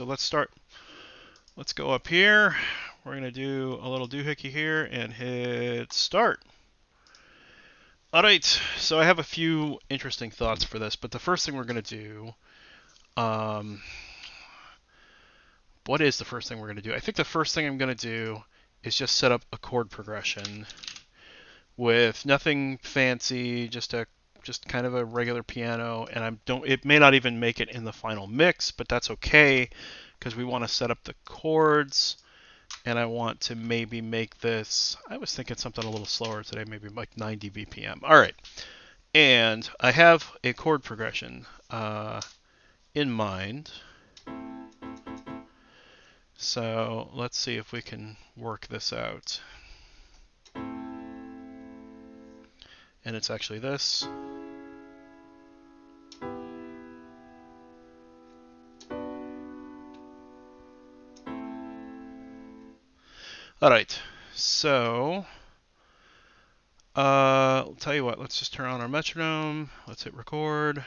So let's start. Let's go up here. We're going to do a little doohickey here and hit start. All right, so I have a few interesting thoughts for this, but the first thing we're going to do, what is the first thing we're going to do? I think the first thing I'm going to do is just set up a chord progression with nothing fancy, just kind of a regular piano, and it may not even make it in the final mix, but that's okay because we want to set up the chords. And I want to maybe make this, I was thinking something a little slower today, maybe like 90 BPM. All right. And I have a chord progression in mind. So let's see if we can work this out. And it's actually this. All right. So I'll tell you what, let's just turn on our metronome. Let's hit record.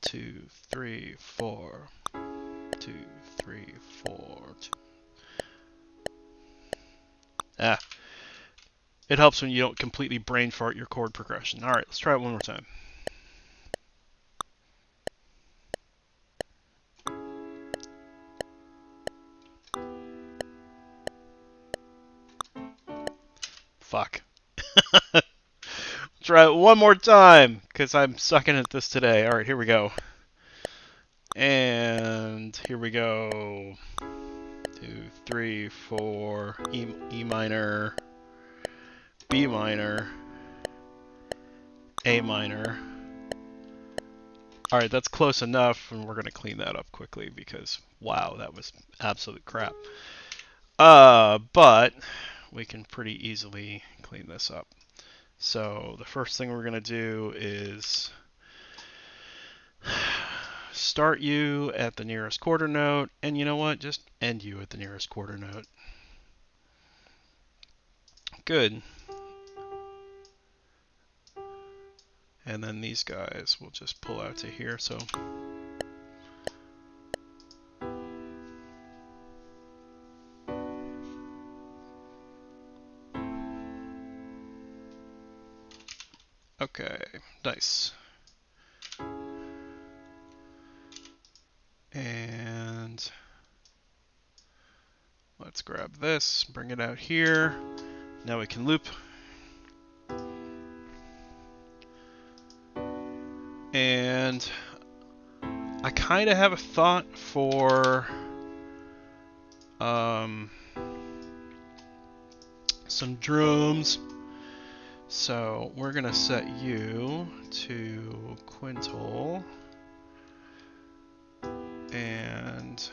2, 3, 4. 2, 3, 4. 2. It helps when you don't completely brain fart your chord progression. All right, let's try it one more time. Fuck. Try it one more time, because I'm sucking at this today. All right, here we go. And here we go. 2, 3, 4, E minor, B minor, A minor. All right, that's close enough, and we're going to clean that up quickly because, wow, that was absolute crap. But we can pretty easily clean this up. So the first thing we're going to do is start you at the nearest quarter note, and you know what? Just end you at the nearest quarter note. Good. And then these guys will just pull out to here. So okay, nice. And let's grab this, bring it out here. Now we can loop. And I kind of have a thought for some drums. So we're going to set you to quintal. And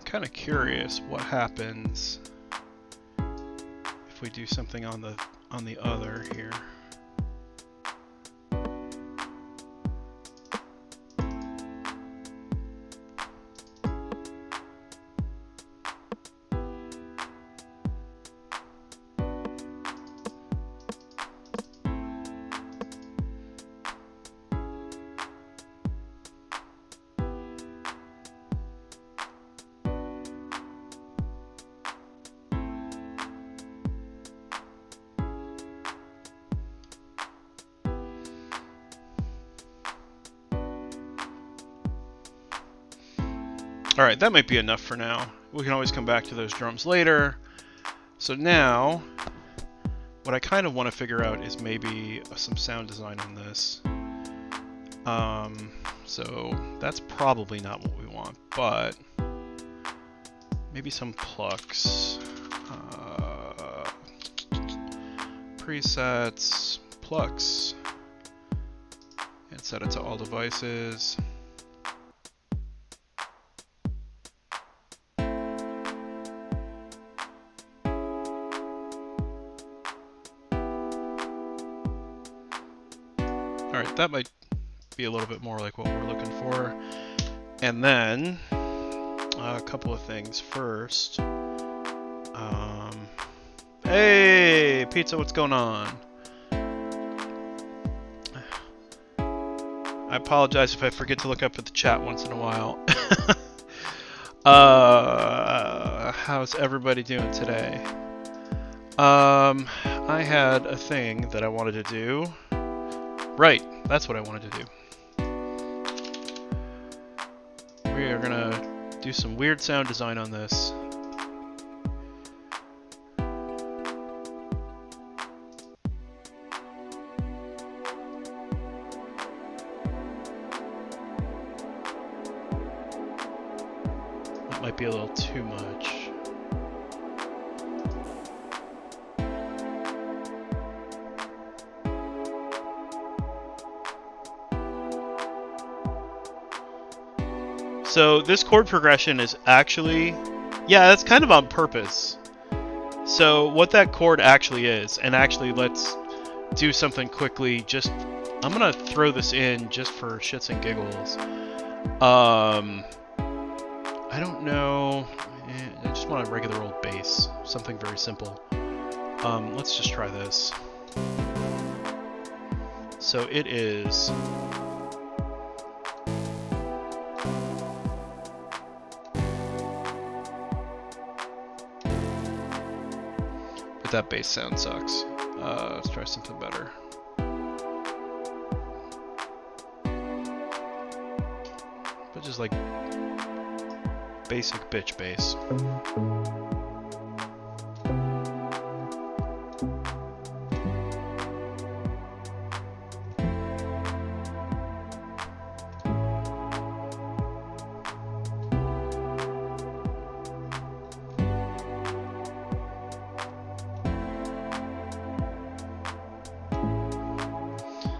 kind of curious what happens if we do something on the other here. Alright, that might be enough for now. We can always come back to those drums later. So now, what I kind of want to figure out is maybe some sound design on this. So that's probably not what we want, but maybe some plucks. Presets, plucks, and set it to all devices. Alright, that might be a little bit more like what we're looking for. And then, a couple of things. First, hey, Pizza, what's going on? I apologize if I forget to look up at the chat once in a while. How's everybody doing today? I had a thing that I wanted to do. Right, that's what I wanted to do. We are gonna do some weird sound design on this. That might be a little too much. So this chord progression is actually, yeah, that's kind of on purpose. So what that chord actually is, and actually let's do something quickly, just, I'm gonna throw this in just for shits and giggles. I don't know, I just want a regular old bass, something very simple. Let's just try this. So it is... But that bass sound sucks. Let's try something better. But just like basic bitch bass.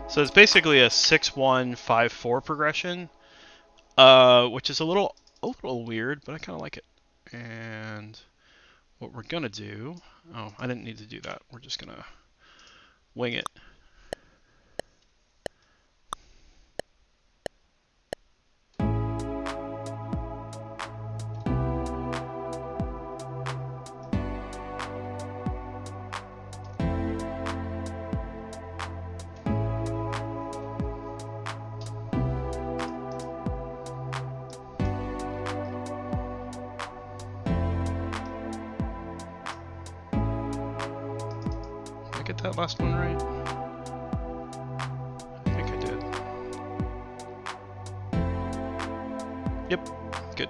So it's basically a 6-1-5-4 progression, which is a little weird, but I kind of like it. And what we're gonna do, oh, I didn't need to do that. We're just gonna wing it. Get that last one right? I think I did. Yep, good.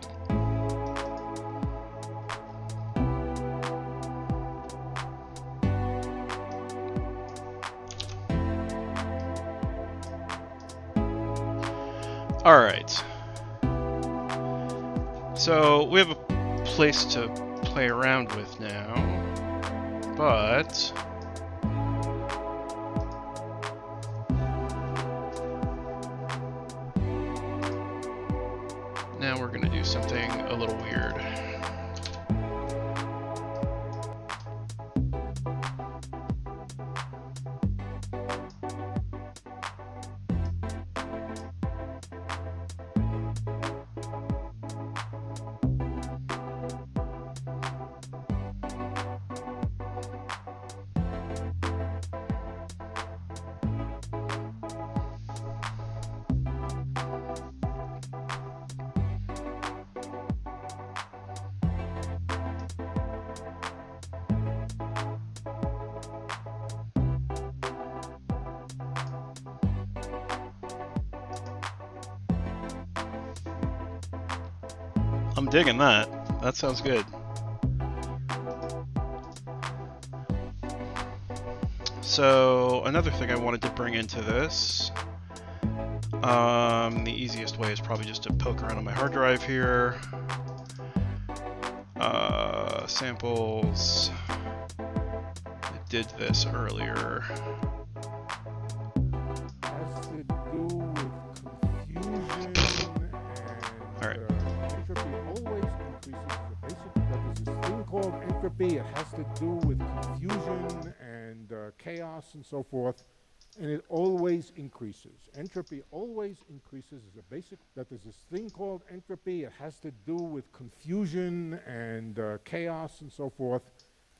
All right. So we have a place to play around with now, but now we're gonna do something a little weird. I'm digging that. That sounds good. So another thing I wanted to bring into this, the easiest way is probably just to poke around on my hard drive here. Samples. I did this earlier. Has to do with confusion and All right. entropy always increases. The basic that is this thing called entropy. It has to do with confusion and chaos and so forth, and it always increases. Entropy always increases is a basic that is this thing called entropy. It has to do with confusion and chaos and so forth,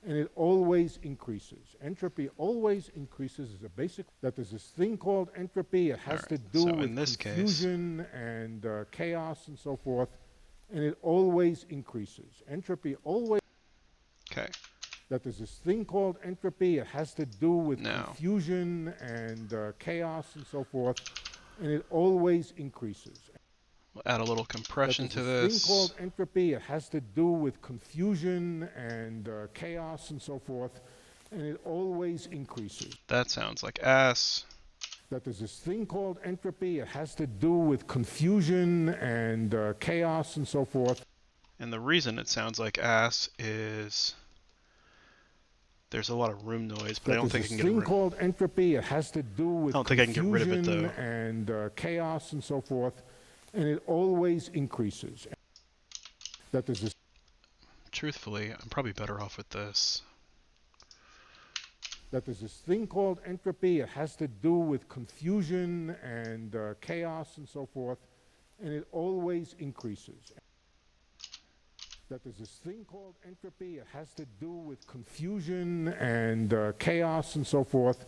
and it always increases. Entropy always increases is a basic that is this thing called entropy. It has to do with confusion and chaos and so forth, and it always increases. Entropy always. Okay. That there's this thing called entropy. It has to do with confusion and chaos and so forth, and it always increases. We'll add a little compression to this. Thing called entropy. It has to do with confusion and chaos and so forth, and it always increases. That sounds like ass. That there's this thing called entropy. It has to do with confusion and chaos and so forth. And the reason it sounds like ass is there's a lot of room noise, but I don't think I can get rid of it. Thing called entropy. It has to do with I don't think I can get rid of it though. And chaos and so forth, and it always increases. That there's this. Truthfully, I'm probably better off with this. That there's this thing called entropy. It has to do with confusion and chaos and so forth, and it always increases. That there's this thing called entropy. It has to do with confusion and chaos and so forth,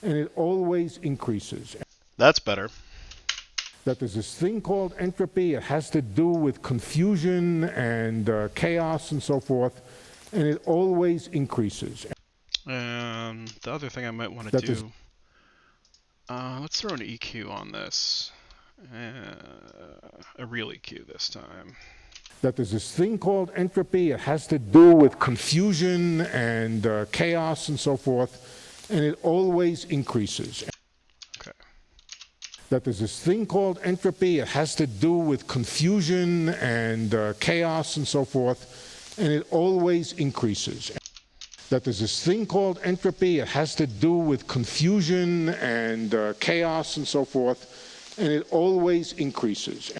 and it always increases. That's better. That there's this thing called entropy. It has to do with confusion and chaos and so forth, and it always increases. The other thing I might want to do, let's throw an EQ on this. A real EQ this time. That there's this thing called entropy. It has to do with confusion and chaos and so forth, and it always increases. Okay. That there's this thing called entropy. It has to do with confusion and chaos and so forth, and it always increases. That there's this thing called entropy. It has to do with confusion and chaos and so forth, and it always increases.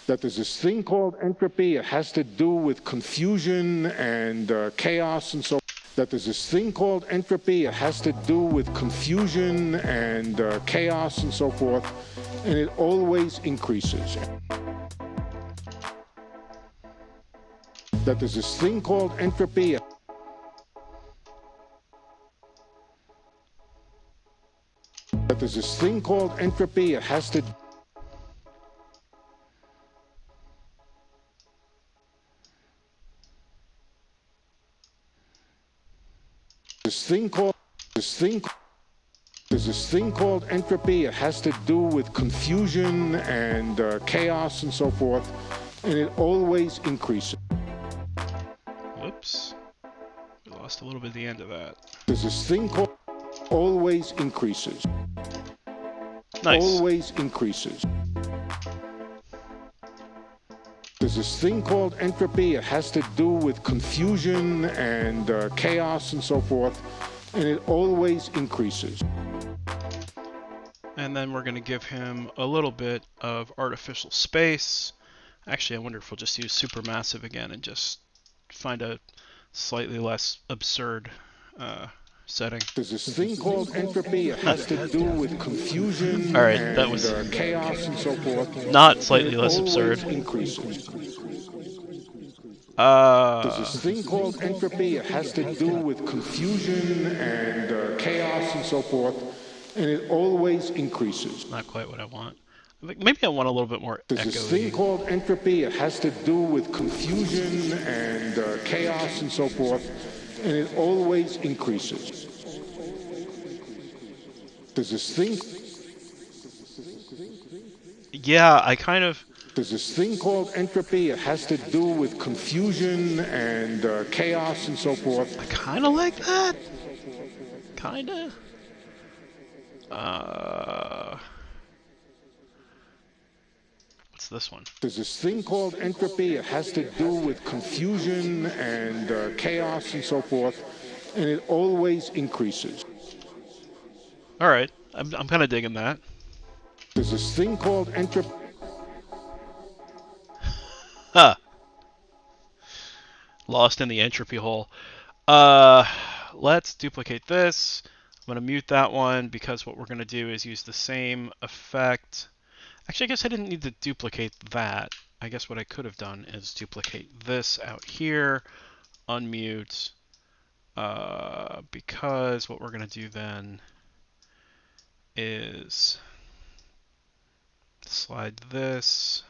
That there's this thing called entropy. It has to do with confusion and chaos and so forth. That there's this thing called entropy. It has to do with confusion and chaos and so forth, and it always increases. That there's this thing called entropy. That there's this thing called entropy. It has to. There's this thing called entropy. It has to do with confusion and chaos and so forth, and it always increases. Whoops. We lost a little bit at the end of that. There's this thing called always increases. Nice. Always increases. There's this thing called entropy. It has to do with confusion and chaos and so forth, and it always increases. And then we're going to give him a little bit of artificial space. Actually, I wonder if we'll just use supermassive again and just find a slightly less absurd setting. There's this thing called entropy. It has to do with confusion Alright, that was chaos and so forth. Not slightly less absurd. Increases. There's this thing called entropy. It has to do with confusion and chaos and so forth, and it always increases. Not quite what I want. Maybe I want a little bit more There's this thing called entropy. It has to do with confusion and chaos and so forth, and it always increases. There's this thing. Yeah, I kind of There's this thing called entropy. It has to do with confusion and chaos and so forth. I kind of like that. Kind of. What's this one? There's this thing called entropy. It has to do with confusion and chaos and so forth, and it always increases. All right, I'm kind of digging that. There's this thing called entropy. Huh. Lost in the entropy hole. Let's duplicate this. I'm going to mute that one because what we're going to do is use the same effect. Actually, I guess I didn't need to duplicate that. I guess what I could have done is duplicate this out here, unmute, because what we're going to do then is slide this.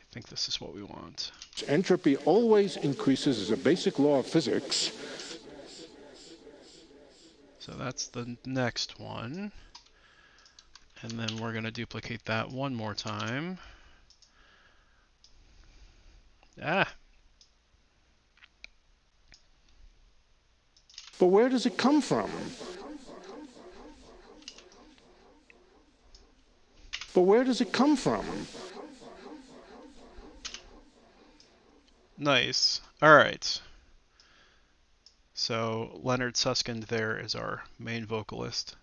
I think this is what we want. Entropy always increases as a basic law of physics. So that's the next one. And then we're going to duplicate that one more time. Ah. But where does it come from? But where does it come from? Nice. All right. So Leonard Susskind there is our main vocalist,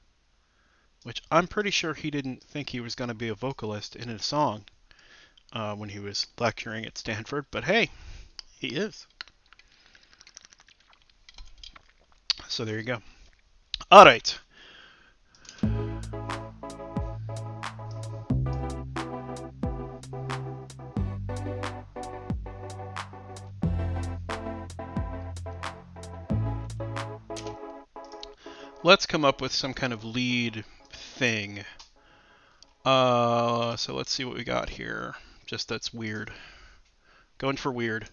which I'm pretty sure he didn't think he was going to be a vocalist in a song when he was lecturing at Stanford, but hey, he is. So there you go. All right. Let's come up with some kind of lead thing. So let's see what we got here. Just that's weird. Going for weird.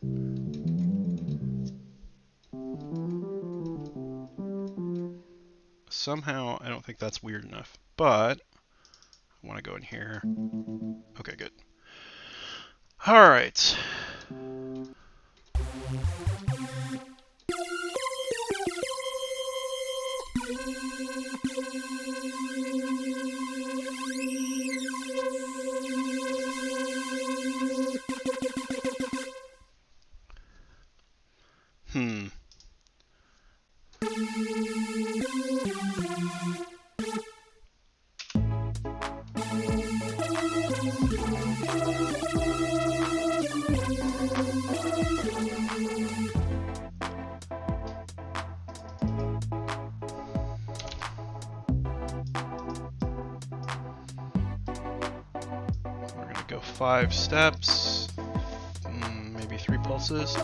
Somehow, I don't think that's weird enough, but I want to go in here. Okay, good. All right. We're going to go 5 steps, maybe 3 pulses.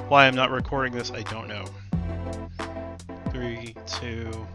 Why I'm not recording this, I don't know. 3, 2...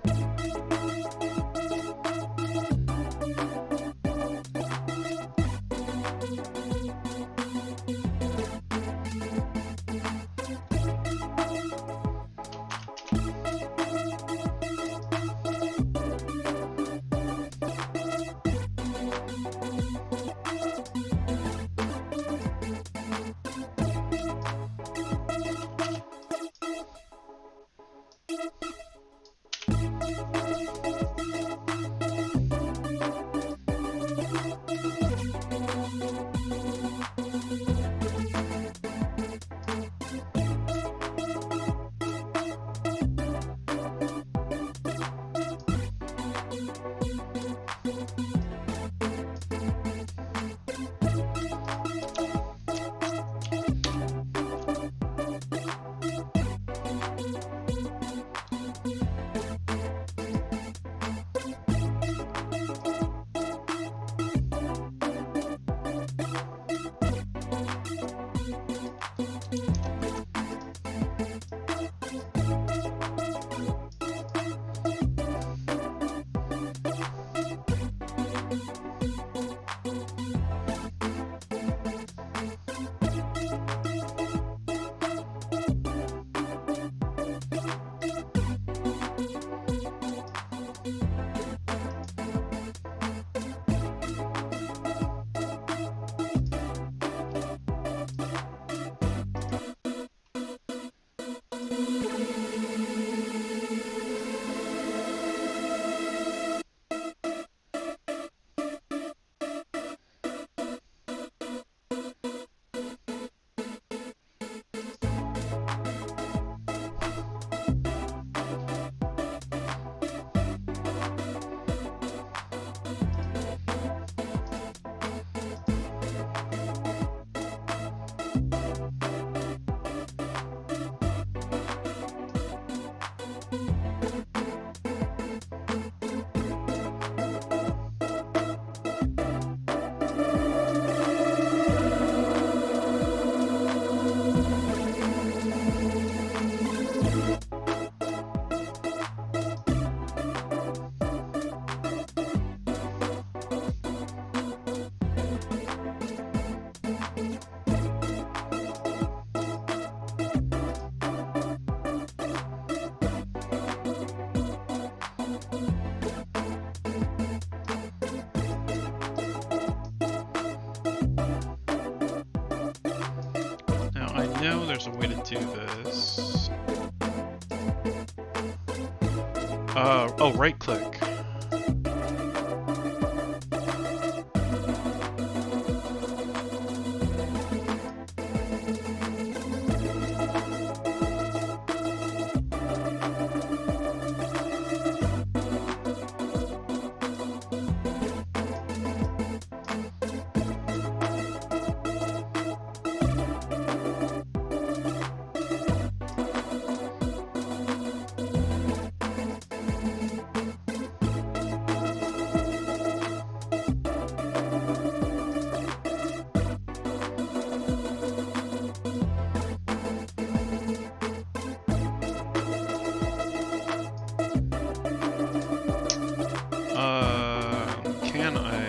Now I know there's a way to do this. Oh, right click. Can I?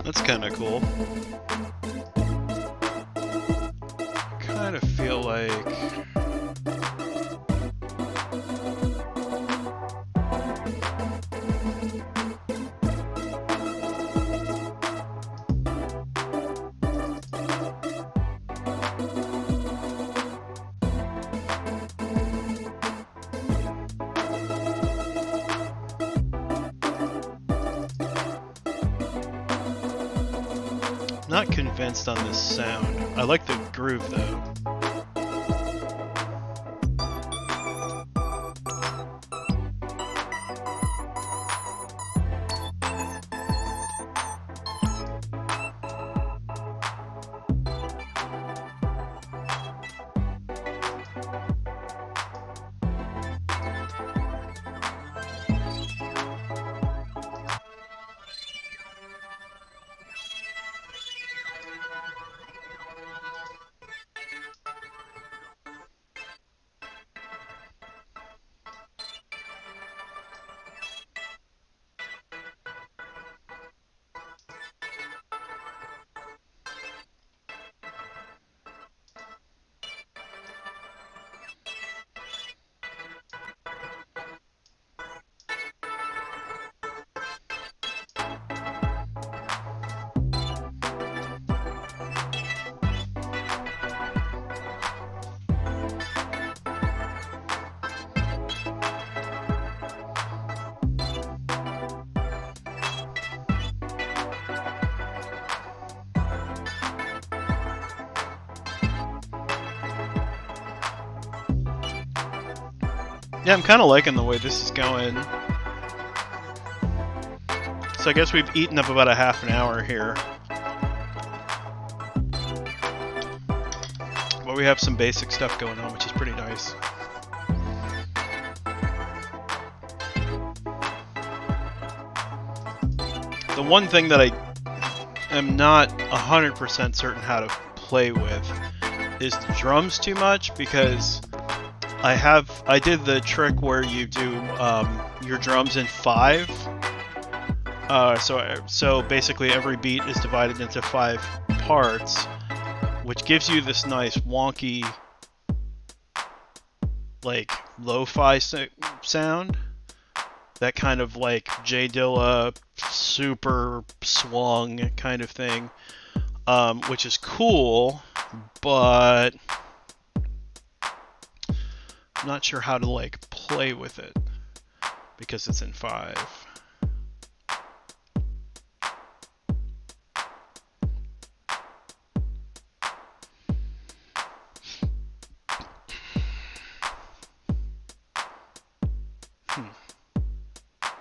That's kind of cool. I kind of feel like... Not convinced on this sound. I like the groove though. Yeah, I'm kind of liking the way this is going. So I guess we've eaten up about a half an hour here. But we have some basic stuff going on, which is pretty nice. The one thing that I am not 100% certain how to play with is the drums too much, because I did the trick where you do your drums in 5. So basically every beat is divided into 5 parts, which gives you this nice wonky, like, lo-fi sound. That kind of like J Dilla super swung kind of thing, which is cool, but I'm not sure how to like play with it because it's in 5.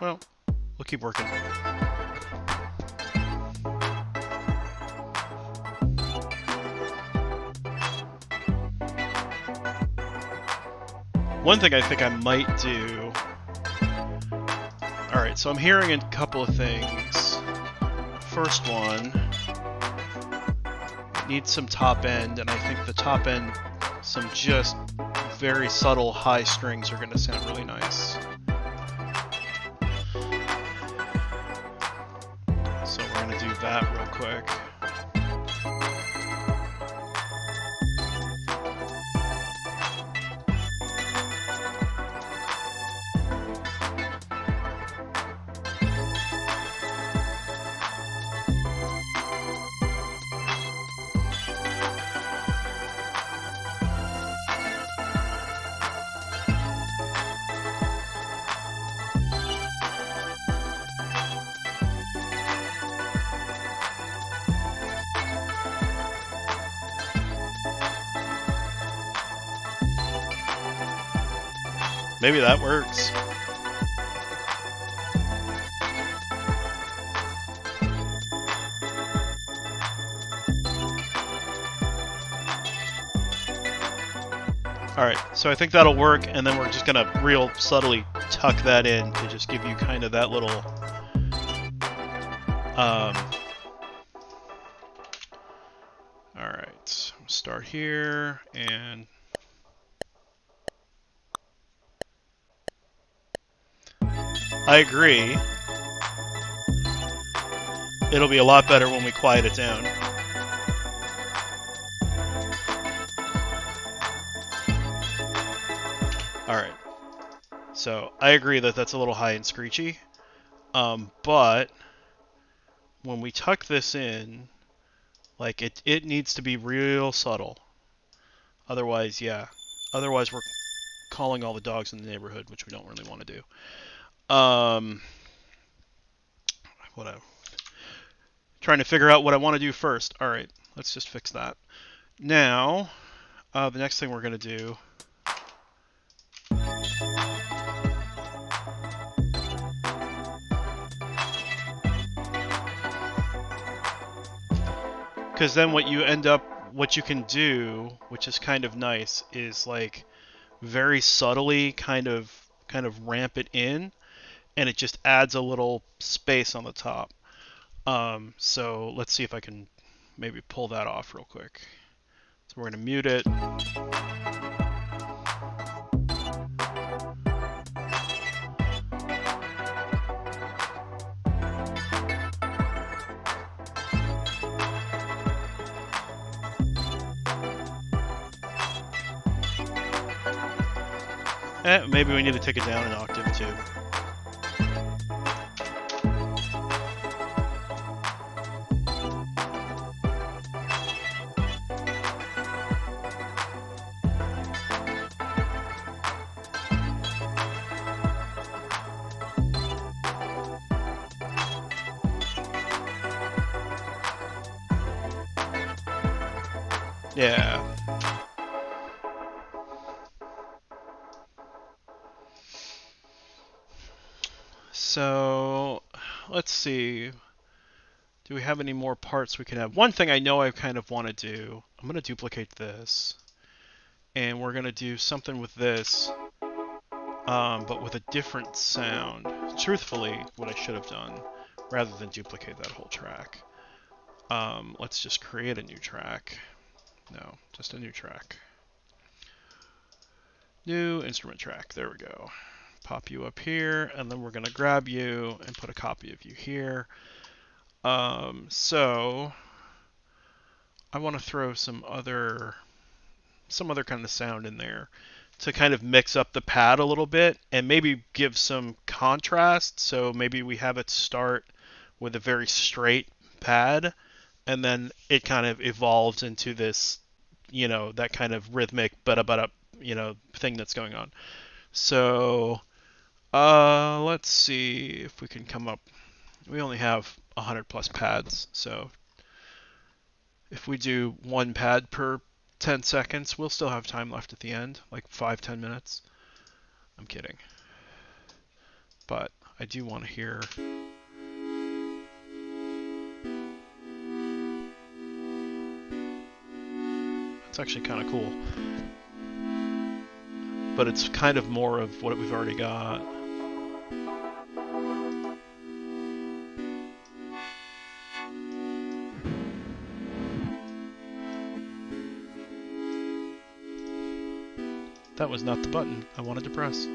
Well, we'll keep working. One thing I think I might do... Alright, so I'm hearing a couple of things. First one, needs some top end, and I think the top end, some just very subtle high strings are going to sound really nice. So we're going to do that real quick. Maybe that works. Alright, so I think that'll work, and then we're just gonna real subtly tuck that in to just give you kind of that little alright, start here, and I agree. It'll be a lot better when we quiet it down. Alright. So, I agree that that's a little high and screechy. But when we tuck this in, like, it needs to be real subtle. Otherwise, yeah. Otherwise, we're calling all the dogs in the neighborhood, which we don't really want to do. What I'm trying to figure out what I want to do first. All right, let's just fix that. Now, the next thing we're going to do because then what you can do, which is kind of nice, is like very subtly kind of ramp it in, and it just adds a little space on the top. So let's see if I can maybe pull that off real quick. So we're going to mute it. Maybe we need to take it down an octave too. Yeah. So let's see. Do we have any more parts we can have? One thing I know I kind of want to do, I'm going to duplicate this. And we're going to do something with this, but with a different sound. Truthfully, what I should have done, rather than duplicate that whole track. Let's just create a new track. No, just a new track. New instrument track. There we go. Pop you up here, and then we're going to grab you and put a copy of you here. So I want to throw some other kind of sound in there to kind of mix up the pad a little bit and maybe give some contrast. So maybe we have it start with a very straight pad, and then it kind of evolves into this, that kind of rhythmic thing that's going on. So let's see if we can come up. We only have 100 plus pads, so if we do one pad per 10 seconds, we'll still have time left at the end, like 5-10 minutes. I'm kidding. But I do want to hear. It's actually kind of cool. But it's kind of more of what we've already got. That was not the button I wanted to press.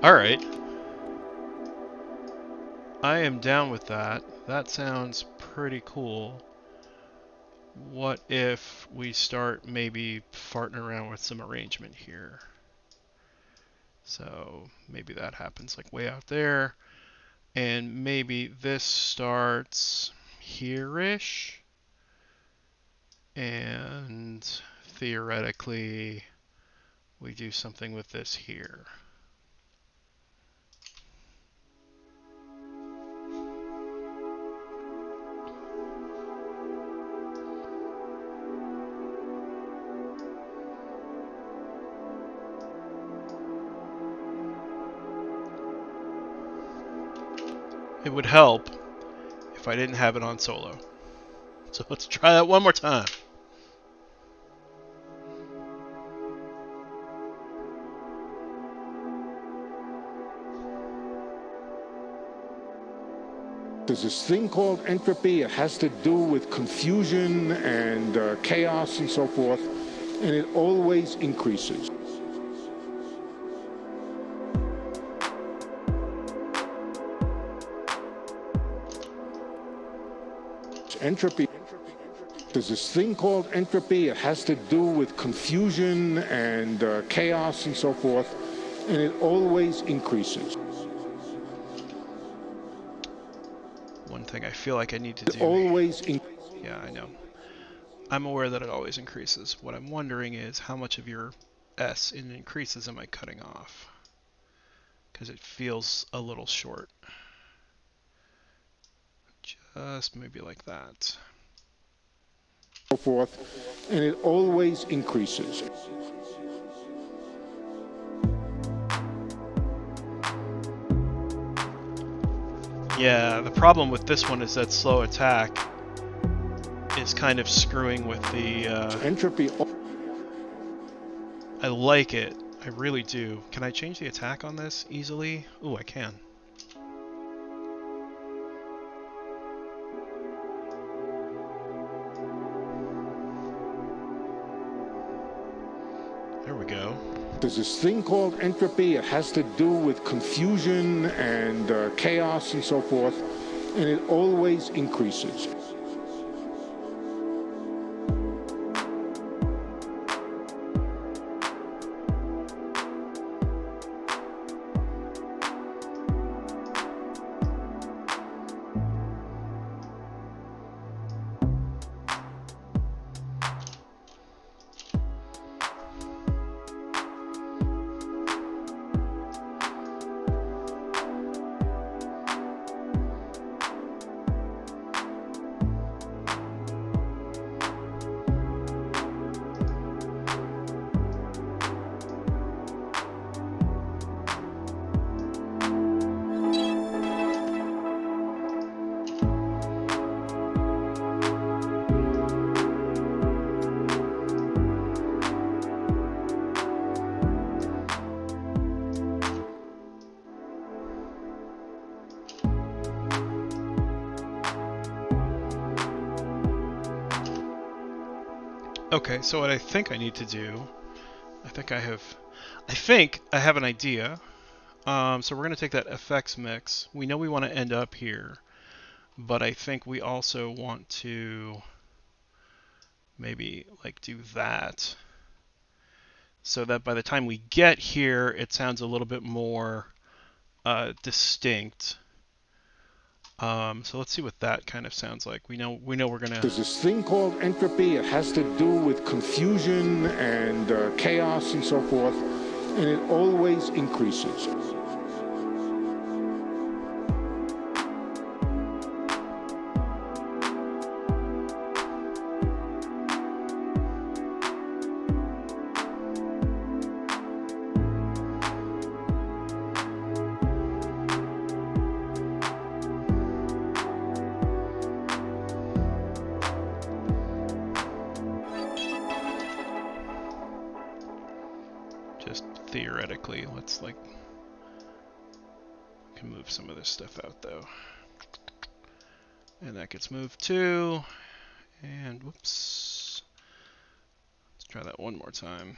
Alright. I am down with that. That sounds pretty cool. What if we start maybe farting around with some arrangement here? So maybe that happens like way out there. And maybe this starts here-ish. And theoretically, we do something with this here. It would help if I didn't have it on solo. So let's try that one more time. There's this thing called entropy. It has to do with confusion and chaos and so forth, and it always increases. Entropy. There's this thing called entropy. It has to do with confusion and chaos and so forth, and it always increases. One thing I feel like I need to do. Yeah, I know. I'm aware that it always increases. What I'm wondering is how much of your S in increases am I cutting off? Because it feels a little short. Just maybe like that. So forth, and it always increases. Yeah, the problem with this one is that slow attack is kind of screwing with the entropy. I like it. I really do. Can I change the attack on this easily? Ooh, I can. There we go. There's this thing called entropy. It has to do with confusion and chaos and so forth, and it always increases. Okay, so what I think I need to do, I think I have an idea. So we're going to take that effects mix. We know we want to end up here, but I think we also want to maybe like do that so that by the time we get here, it sounds a little bit more distinct. So let's see what that kind of sounds like. We know we're gonna. There's this thing called entropy. It has to do with confusion and chaos and so forth, and it always increases. Just theoretically, let's like can move some of this stuff out though, and that gets moved too. And whoops, let's try that one more time.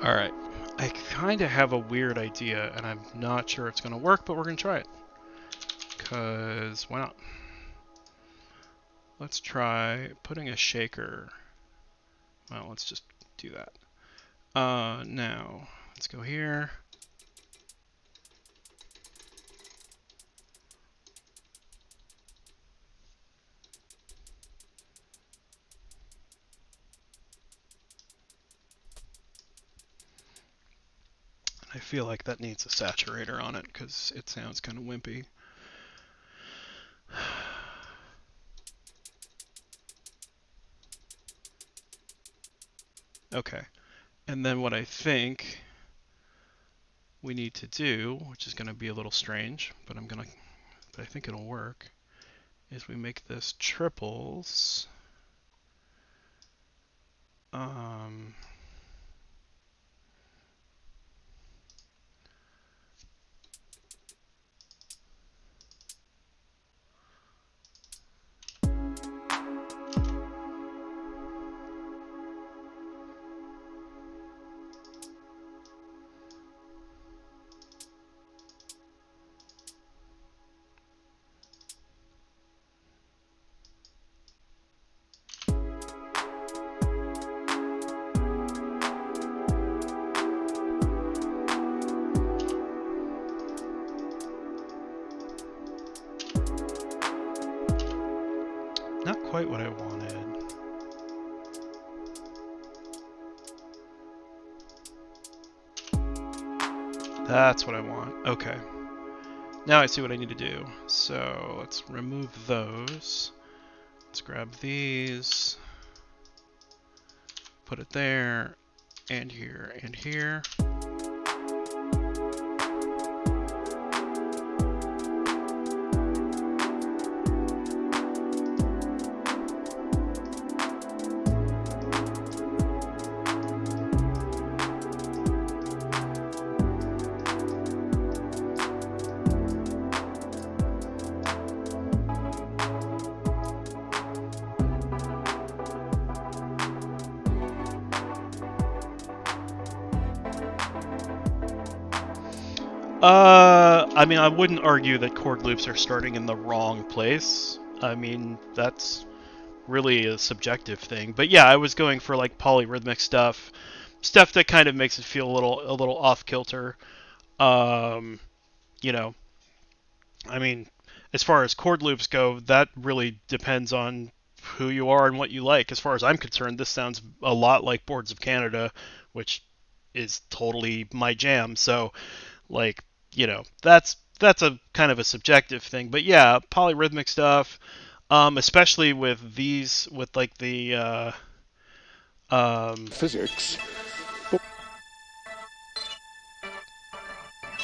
All right, I kind of have a weird idea, and I'm not sure it's going to work, but we're going to try it. Because why not? Let's try putting a shaker. Well, let's just do that. Now, let's go here. I feel like that needs a saturator on it because it sounds kind of wimpy. Okay, and then what I think we need to do, which is going to be a little strange, but I think it'll work, is we make this triples. Not quite what I wanted. That's what I want. Okay. Now I see what I need to do. So let's remove those. Let's grab these. Put it there, and here, and here. I mean, I wouldn't argue that chord loops are starting in the wrong place. I mean, that's really a subjective thing. But yeah, I was going for like polyrhythmic stuff, stuff that kind of makes it feel a little off kilter. Um, you know, I mean, as far as chord loops go, that really depends on who you are and what you like. As far as I'm concerned, this sounds a lot like Boards of Canada, which is totally my jam. So, like, that's a kind of a subjective thing. But yeah, polyrhythmic stuff, especially with these, with like the Physics.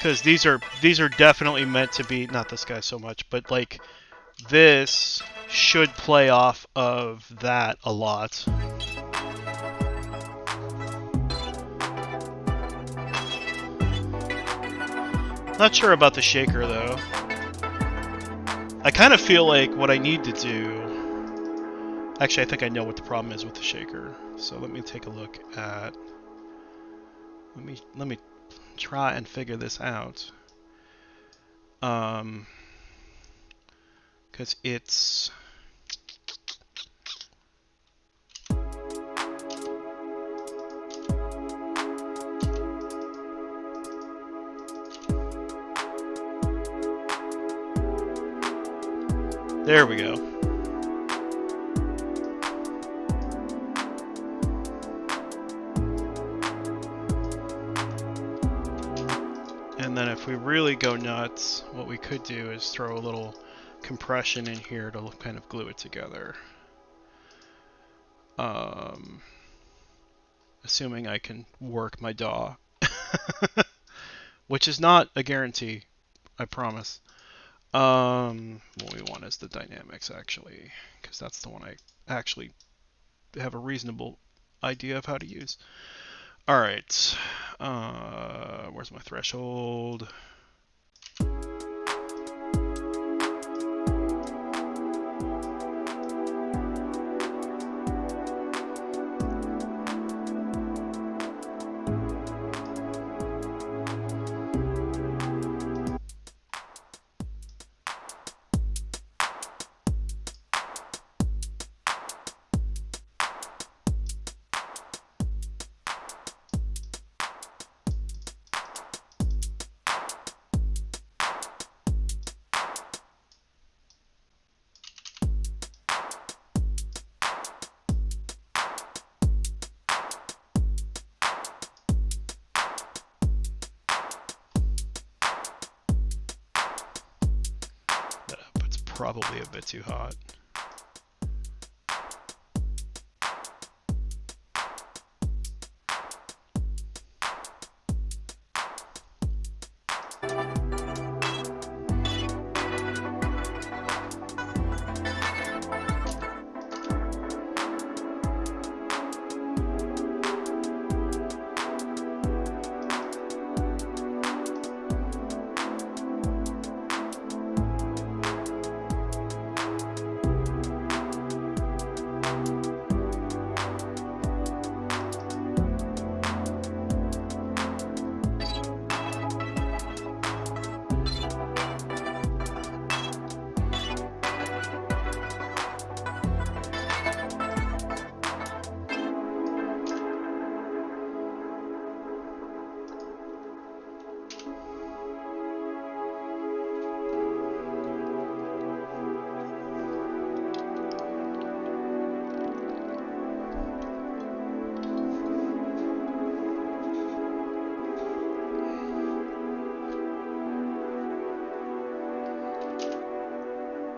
because these are definitely meant to be, not this guy so much, but like this should play off of that a lot. Not sure about the shaker though. I kind of feel like what I need to do. Actually, I think I know what the problem is with the shaker. So let me take a look at. Let me try and figure this out. Because it's. There we go. And then if we really go nuts, what we could do is throw a little compression in here to kind of glue it together. Assuming I can work my DAW. Which is not a guarantee, I promise. What we want is the dynamics, actually, because that's the one I actually have a reasonable idea of how to use. All right, where's my threshold? It's probably a bit too hot.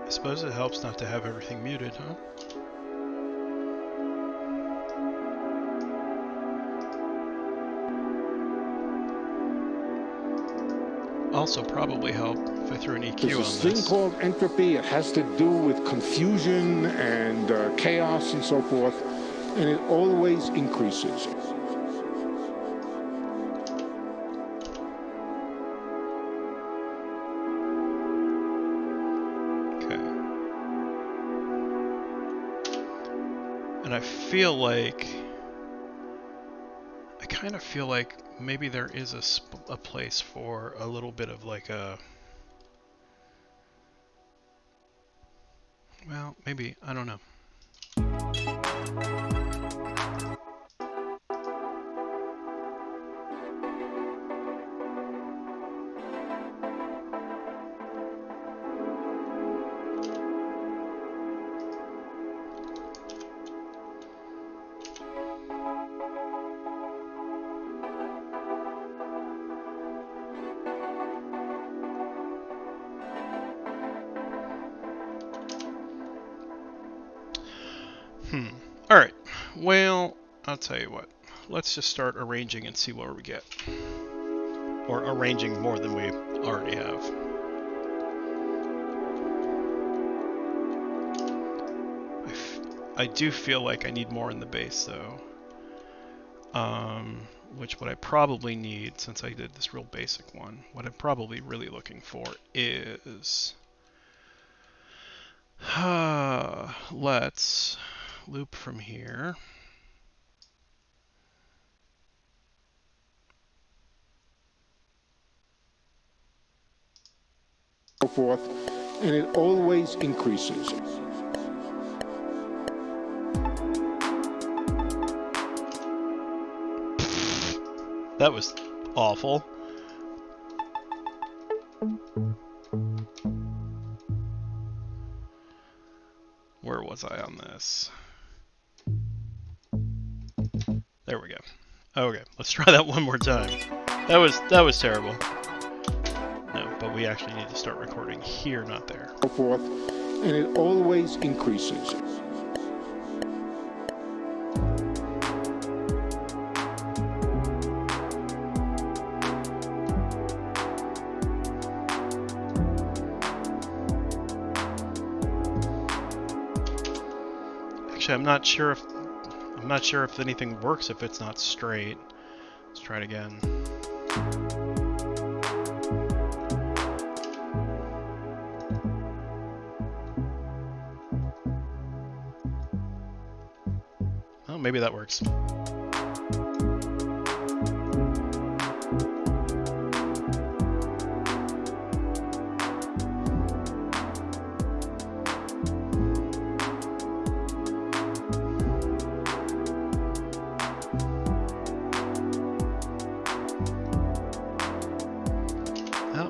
I suppose it helps not to have everything muted, huh? Also probably help if I threw an EQ There's on this this. thing called entropy. It has to do with confusion and chaos and so forth, and it always increases. Okay. And I kind of feel like maybe there is a place for a little bit of like a, well, maybe, I don't know. All right. Well, I'll tell you what. Let's just start arranging and see where we get. Or arranging more than we already have. I do feel like I need more in the bass, though. Which what I probably need, since I did this real basic one, what I'm probably really looking for is... let's loop from here. So forth, and it always increases. That was awful. Where was I on this? There we go. Okay, let's try that one more time. That was terrible. No, but we actually need to start recording here, not there. So forth, and it always increases. Actually, I'm not sure if anything works if it's not straight. Let's try it again. Oh, maybe that works.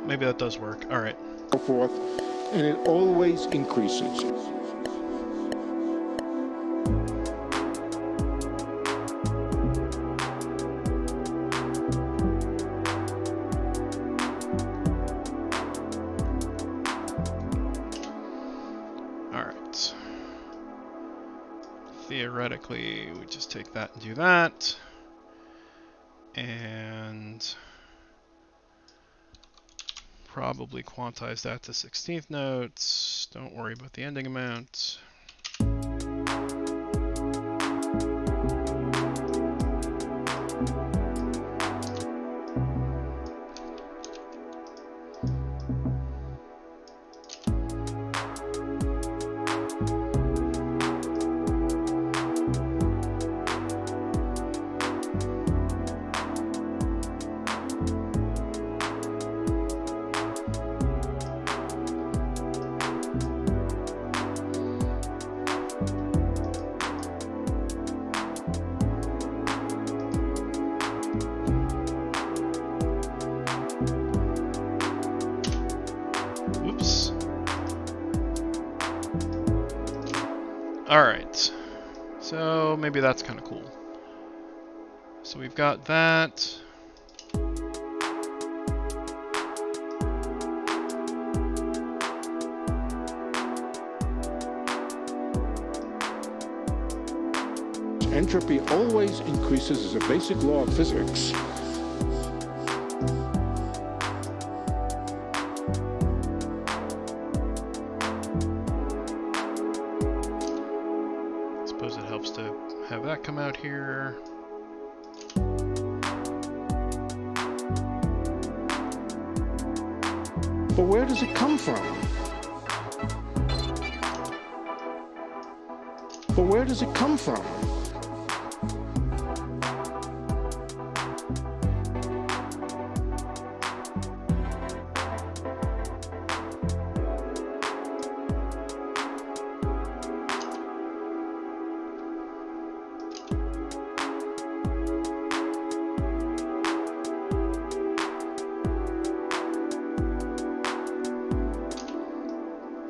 Maybe that does work. All right. So forth, and it always increases. All right. Theoretically, we just take that and do that. And probably quantize that to 16th notes. Don't worry about the ending amount. Alright, so maybe that's kind of cool. So we've got that. Entropy always increases as a basic law of physics. I suppose it helps to have that come out here. But where does it come from? But where does it come from?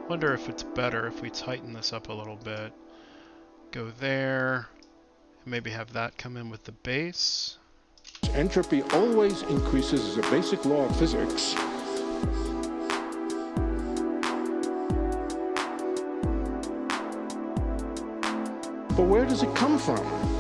Wonder if it's better if we tighten this up a little bit. Go there, and maybe have that come in with the base. Entropy always increases as a basic law of physics. But where does it come from?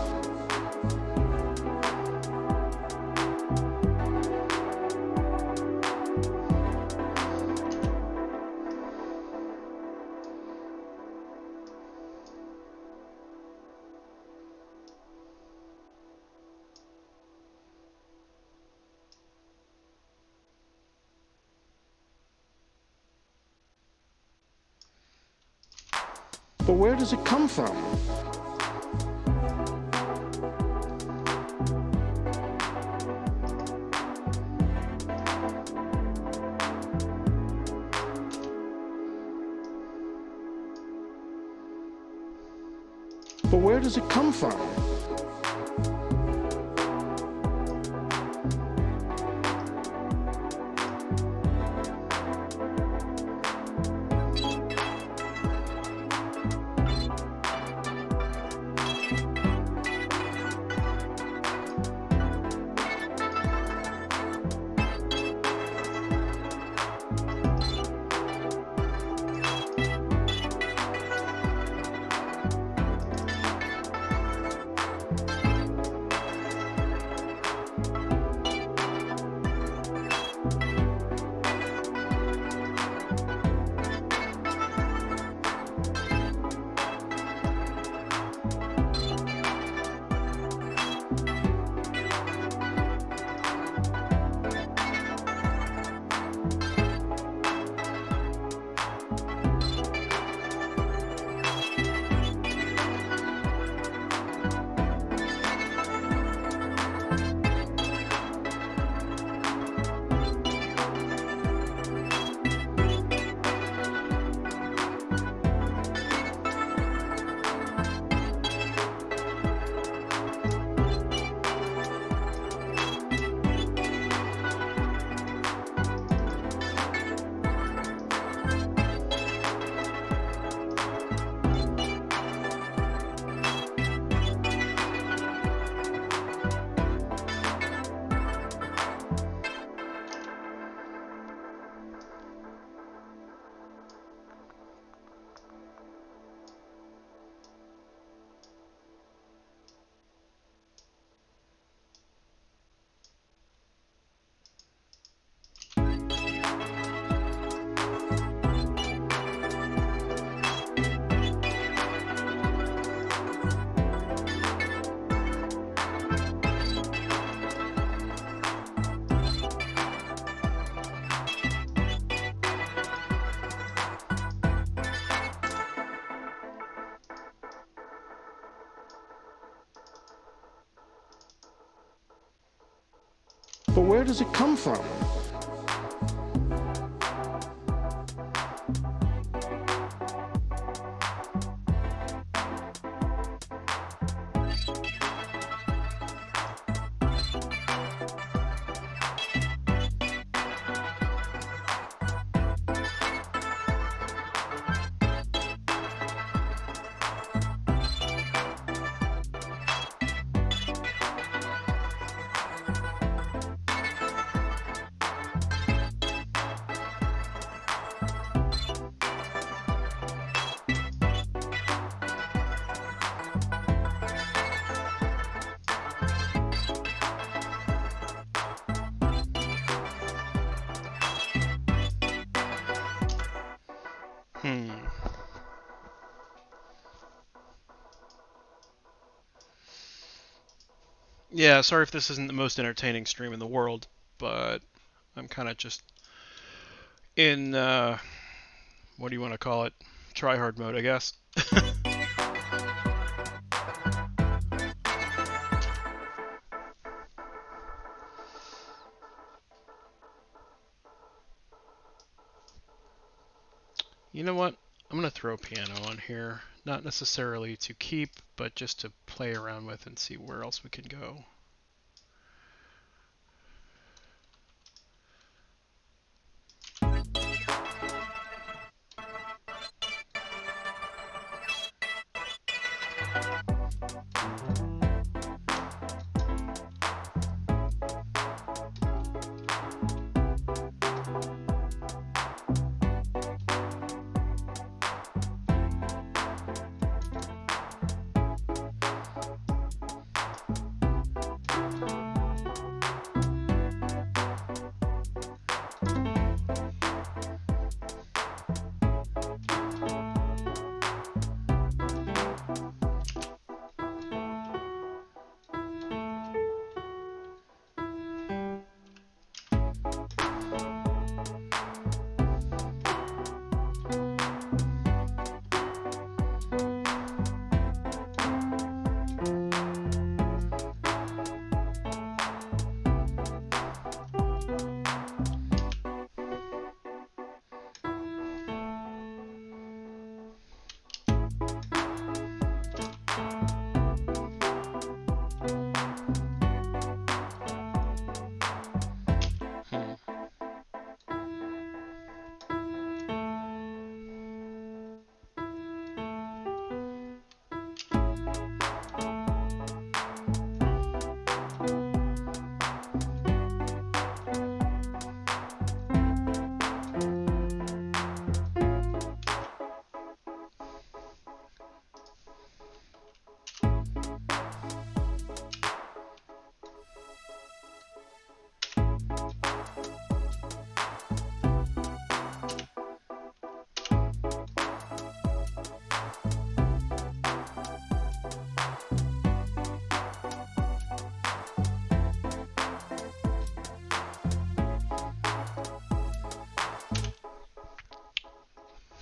But where does it come from? But where does it come from? But where does it come from? Hmm. Yeah, sorry if this isn't the most entertaining stream in the world, but I'm kind of just in, what do you want to call it? Try hard mode, I guess. You know what? I'm going to throw piano on here. Not necessarily to keep, but just to play around with and see where else we can go.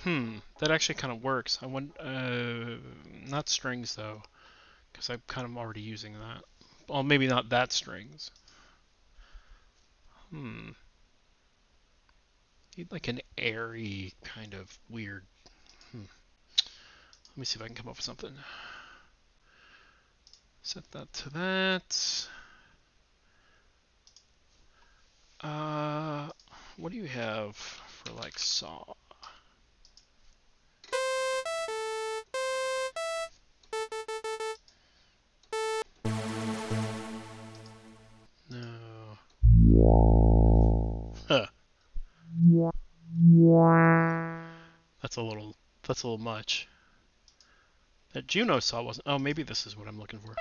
Hmm. That actually kind of works. I want, not strings though, because I'm kind of already using that. Well, maybe not that strings. Hmm. Need like an airy kind of weird. Let me see if I can come up with something. Set that to that. Uh, what do you have for like saw? No. Huh. That's a little. That's a little much. That Juno saw wasn't. Oh, maybe this is what I'm looking for.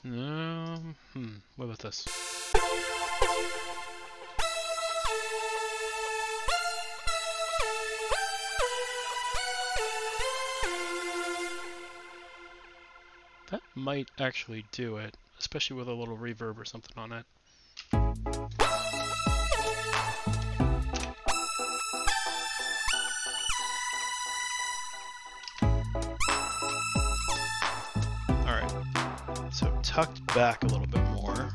No. What about this? That might actually do it, especially with a little reverb or something on it. Alright, so tucked back a little bit more.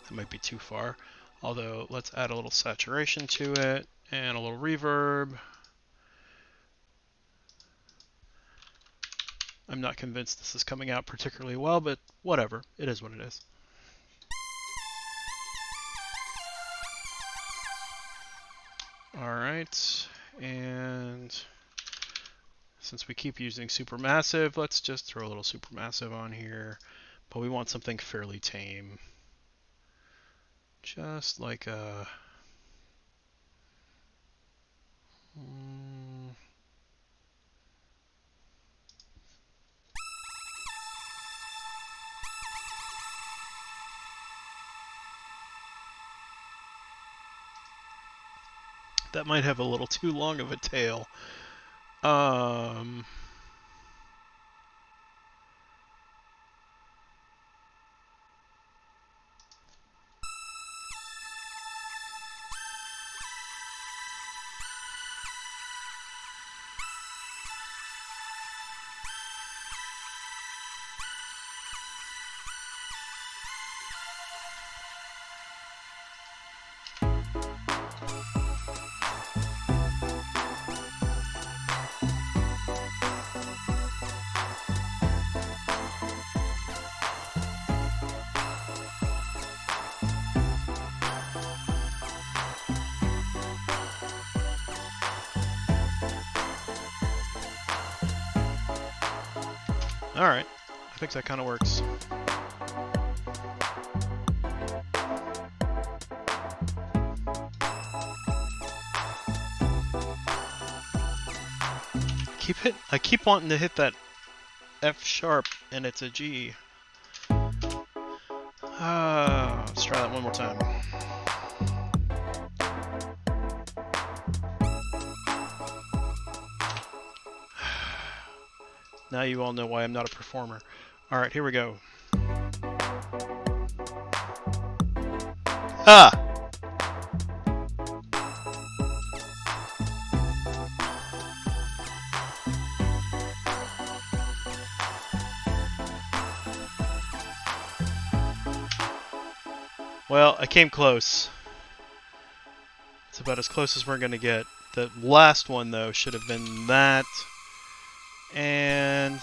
That might be too far. Although, let's add a little saturation to it and a little reverb. I'm not convinced this is coming out particularly well, but whatever. It is what it is. Alright, and since we keep using supermassive, let's just throw a little supermassive on here. But we want something fairly tame. Just like a... Mm, that might have a little too long of a tail. Um, Alright, I think that kind of works. I keep wanting to hit that F sharp and it's a G. Let's try that one more time. Now you all know why I'm not a performer. Alright, here we go. Ah! Well, I came close. It's about as close as we're gonna get. The last one, though, should have been that. And...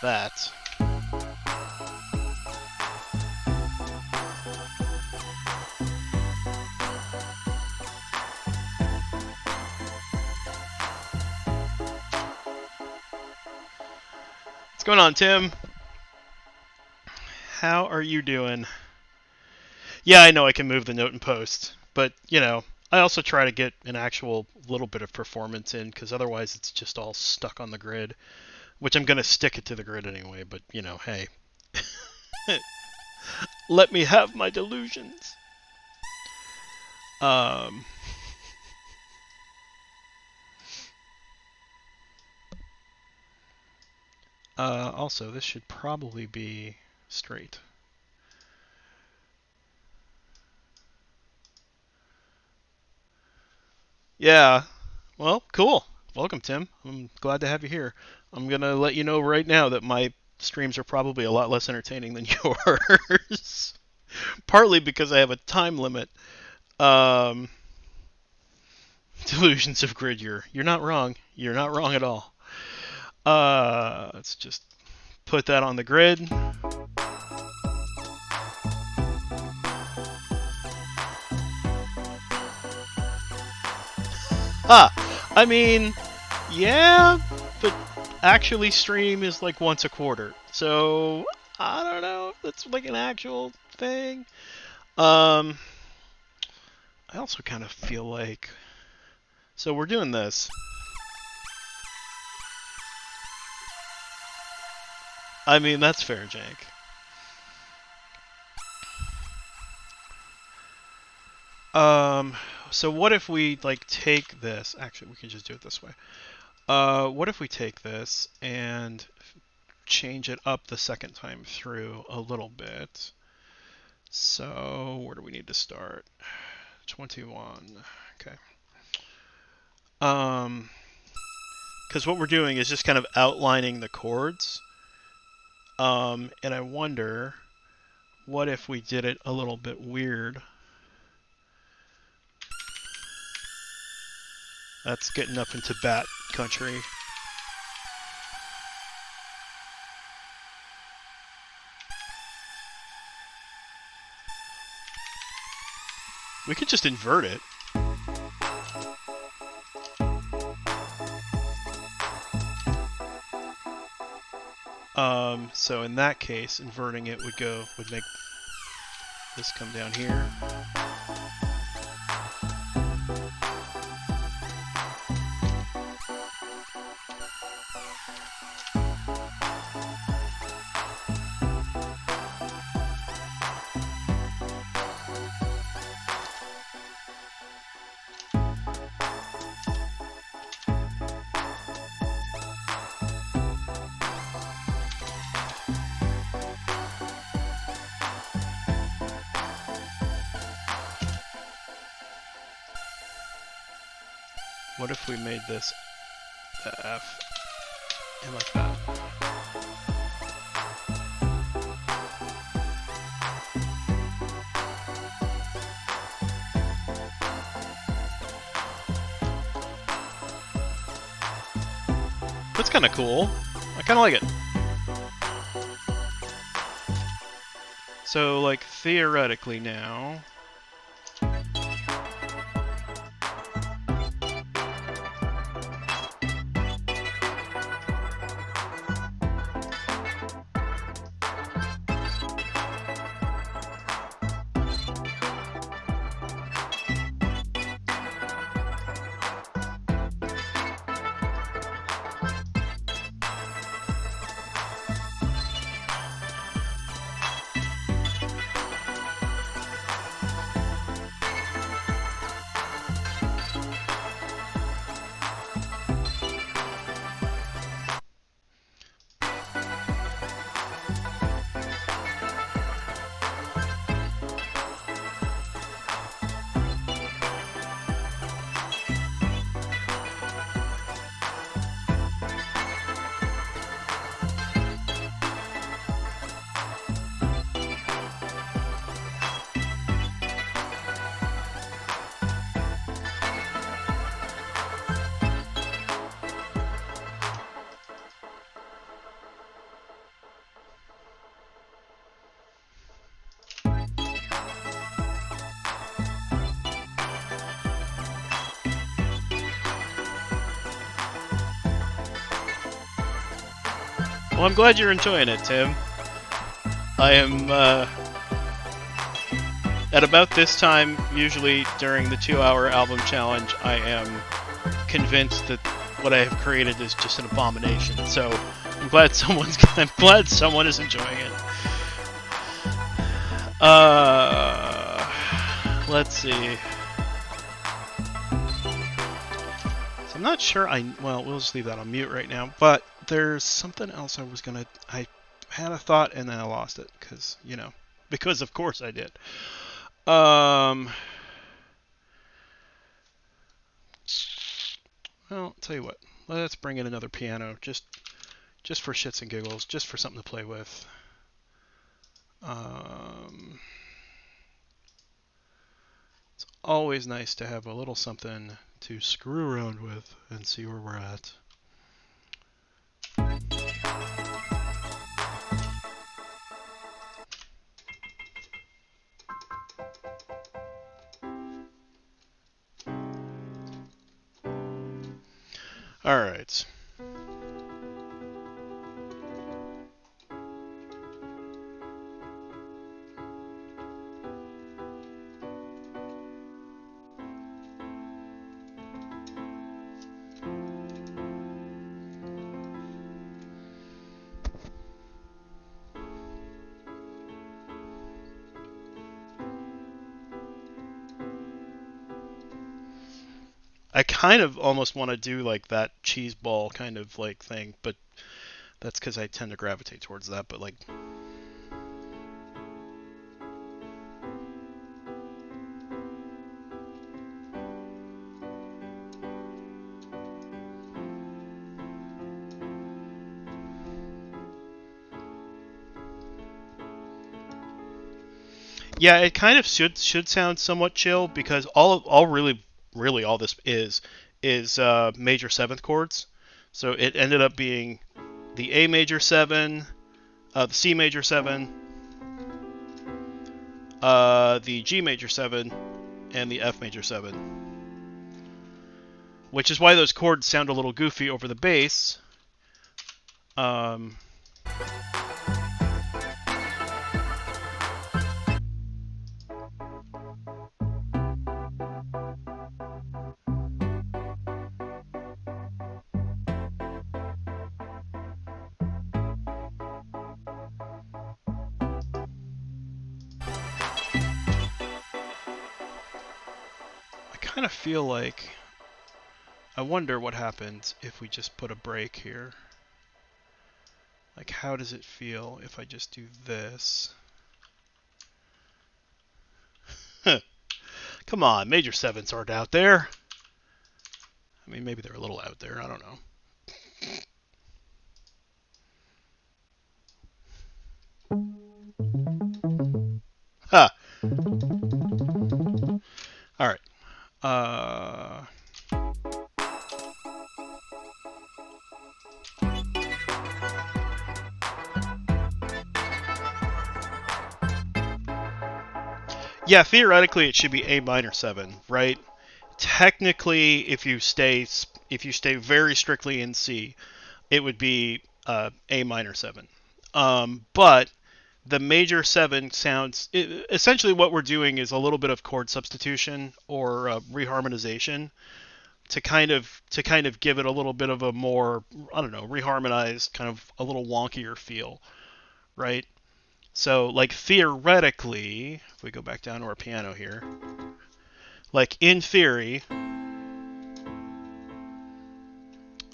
that. What's going on, Tim? How are you doing? Yeah, I know I can move the note in post, but, you know, I also try to get an actual little bit of performance in, because otherwise it's just all stuck on the grid, which I'm going to stick it to the grid anyway, but, you know, hey. Let me have my delusions. Also, this should probably be straight. Yeah. Well, cool. Welcome, Tim. I'm glad to have you here. I'm going to let you know right now that my streams are probably a lot less entertaining than yours. Partly because I have a time limit. Delusions of grid. You're not wrong. You're not wrong at all. Let's just put that on the grid. I mean, yeah, but actually stream is like once a quarter. So, I don't know if that's like an actual thing. I also kind of feel like... So we're doing this. I mean, that's fair, Jank. So what if we, like, take this... Actually, we can just do it this way. What if we take this and change it up the second time through a little bit? So, where do we need to start? 21. Okay. Because what we're doing is just kind of outlining the chords. And I wonder, what if we did it a little bit weird? That's getting up into bat country. We could just invert it. So in that case, inverting it would make this come down here. What if we made this the F and like that? That's kind of cool. I kind of like it. So, like, theoretically now... Well, I'm glad you're enjoying it, Tim. I am, at about this time, usually during the 2-hour album challenge, I am convinced that what I have created is just an abomination. So I'm glad someone is enjoying it. Let's see. So I'm not sure. Well, we'll just leave that on mute right now. But there's something else I had a thought and then I lost it because of course I did. Well, I'll tell you what. Let's bring in another piano just for shits and giggles, just for something to play with. It's always nice to have a little something to screw around with and see where we're at. All right. I kind of almost want to do like that cheese ball kind of like thing, but that's because I tend to gravitate towards that. But like, yeah, it kind of should sound somewhat chill because all really all this is major seventh chords. So it ended up being the A major 7, the C major 7, the G major 7, and the F major 7. Which is why those chords sound a little goofy over the bass. kind of feel like... I wonder what happens if we just put a break here. Like, how does it feel if I just do this? Come on, major 7s aren't out there. I mean, maybe they're a little out there. I don't know. Huh. All right. Yeah, theoretically it should be A minor 7, right? Technically, if you stay very strictly in C, it would be A minor 7. But the major 7 sounds essentially what we're doing is a little bit of chord substitution or reharmonization to kind of give it a little bit of a more, I don't know, reharmonized, kind of a little wonkier feel, right? So, like, theoretically, if we go back down to our piano here, like, in theory,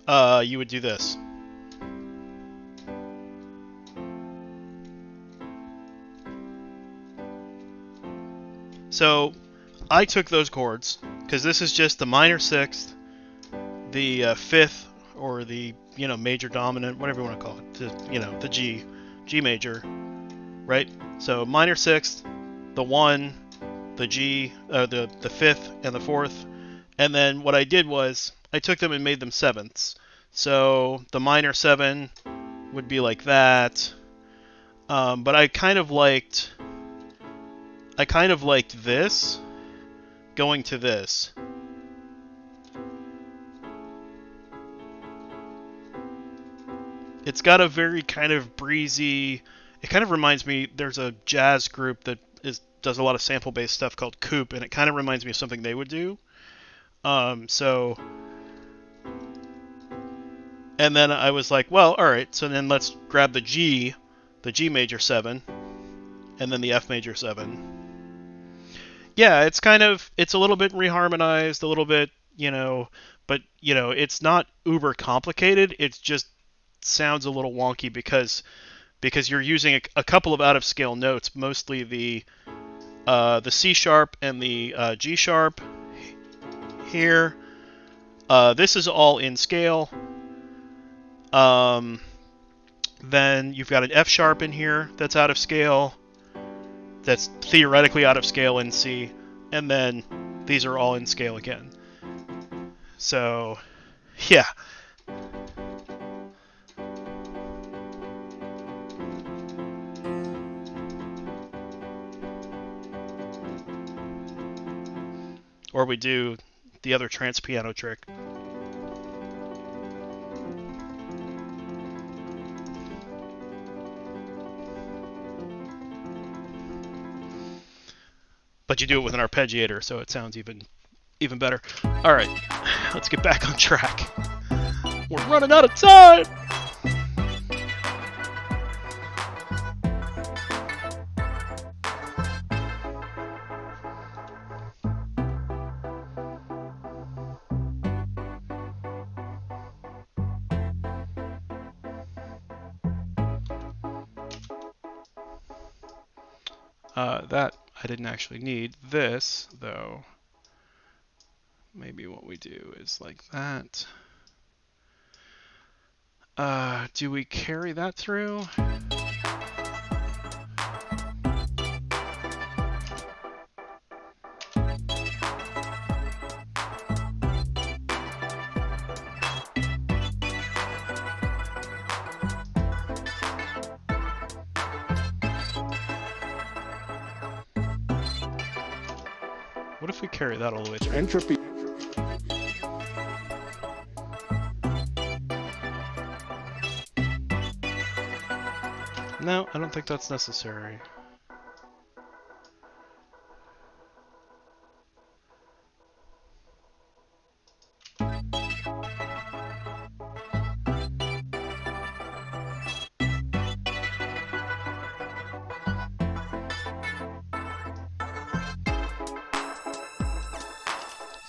you would do this. So, I took those chords, because this is just the minor 6th, the 5th, or the, major dominant, whatever you want to call it, the G major, right? So, minor 6th, the 1, the G, the 5th, and the 4th. And then what I did was I took them and made them 7ths. So the minor 7 would be like that. But I kind of liked this going to this. It's got a very kind of breezy. It kind of reminds me. There's a jazz group that does a lot of sample-based stuff called Coop, and it kind of reminds me of something they would do. So, and then I was like, well, all right. So then let's grab the G major 7, and then the F major 7. Yeah, it's a little bit reharmonized, a little bit, but it's not uber complicated. It just sounds a little wonky because you're using a couple of out of scale notes, mostly the C sharp and the G sharp here. This is all in scale. Then you've got an F sharp in here that's out of scale. That's theoretically out of scale in C. And then these are all in scale again. So, yeah. Or we do the other trance piano trick. But you do it with an arpeggiator, so it sounds even better. All right, let's get back on track. We're running out of time! That I didn't actually need. This, though, maybe what we do is like that. Do we carry that through? What if we carry that all the way through? Entropy. No, I don't think that's necessary.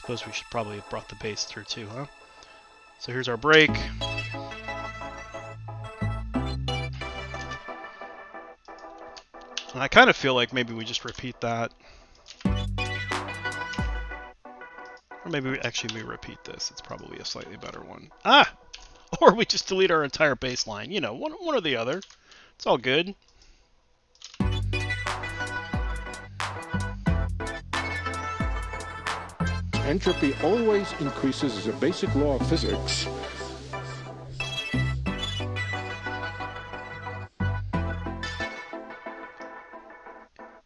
suppose we should probably have brought the bass through too, huh? So here's our break. And I kind of feel like maybe we just repeat that. Or maybe we repeat this. It's probably a slightly better one. Ah! Or we just delete our entire bass line. You know, one or the other. It's all good. Entropy always increases as a basic law of physics.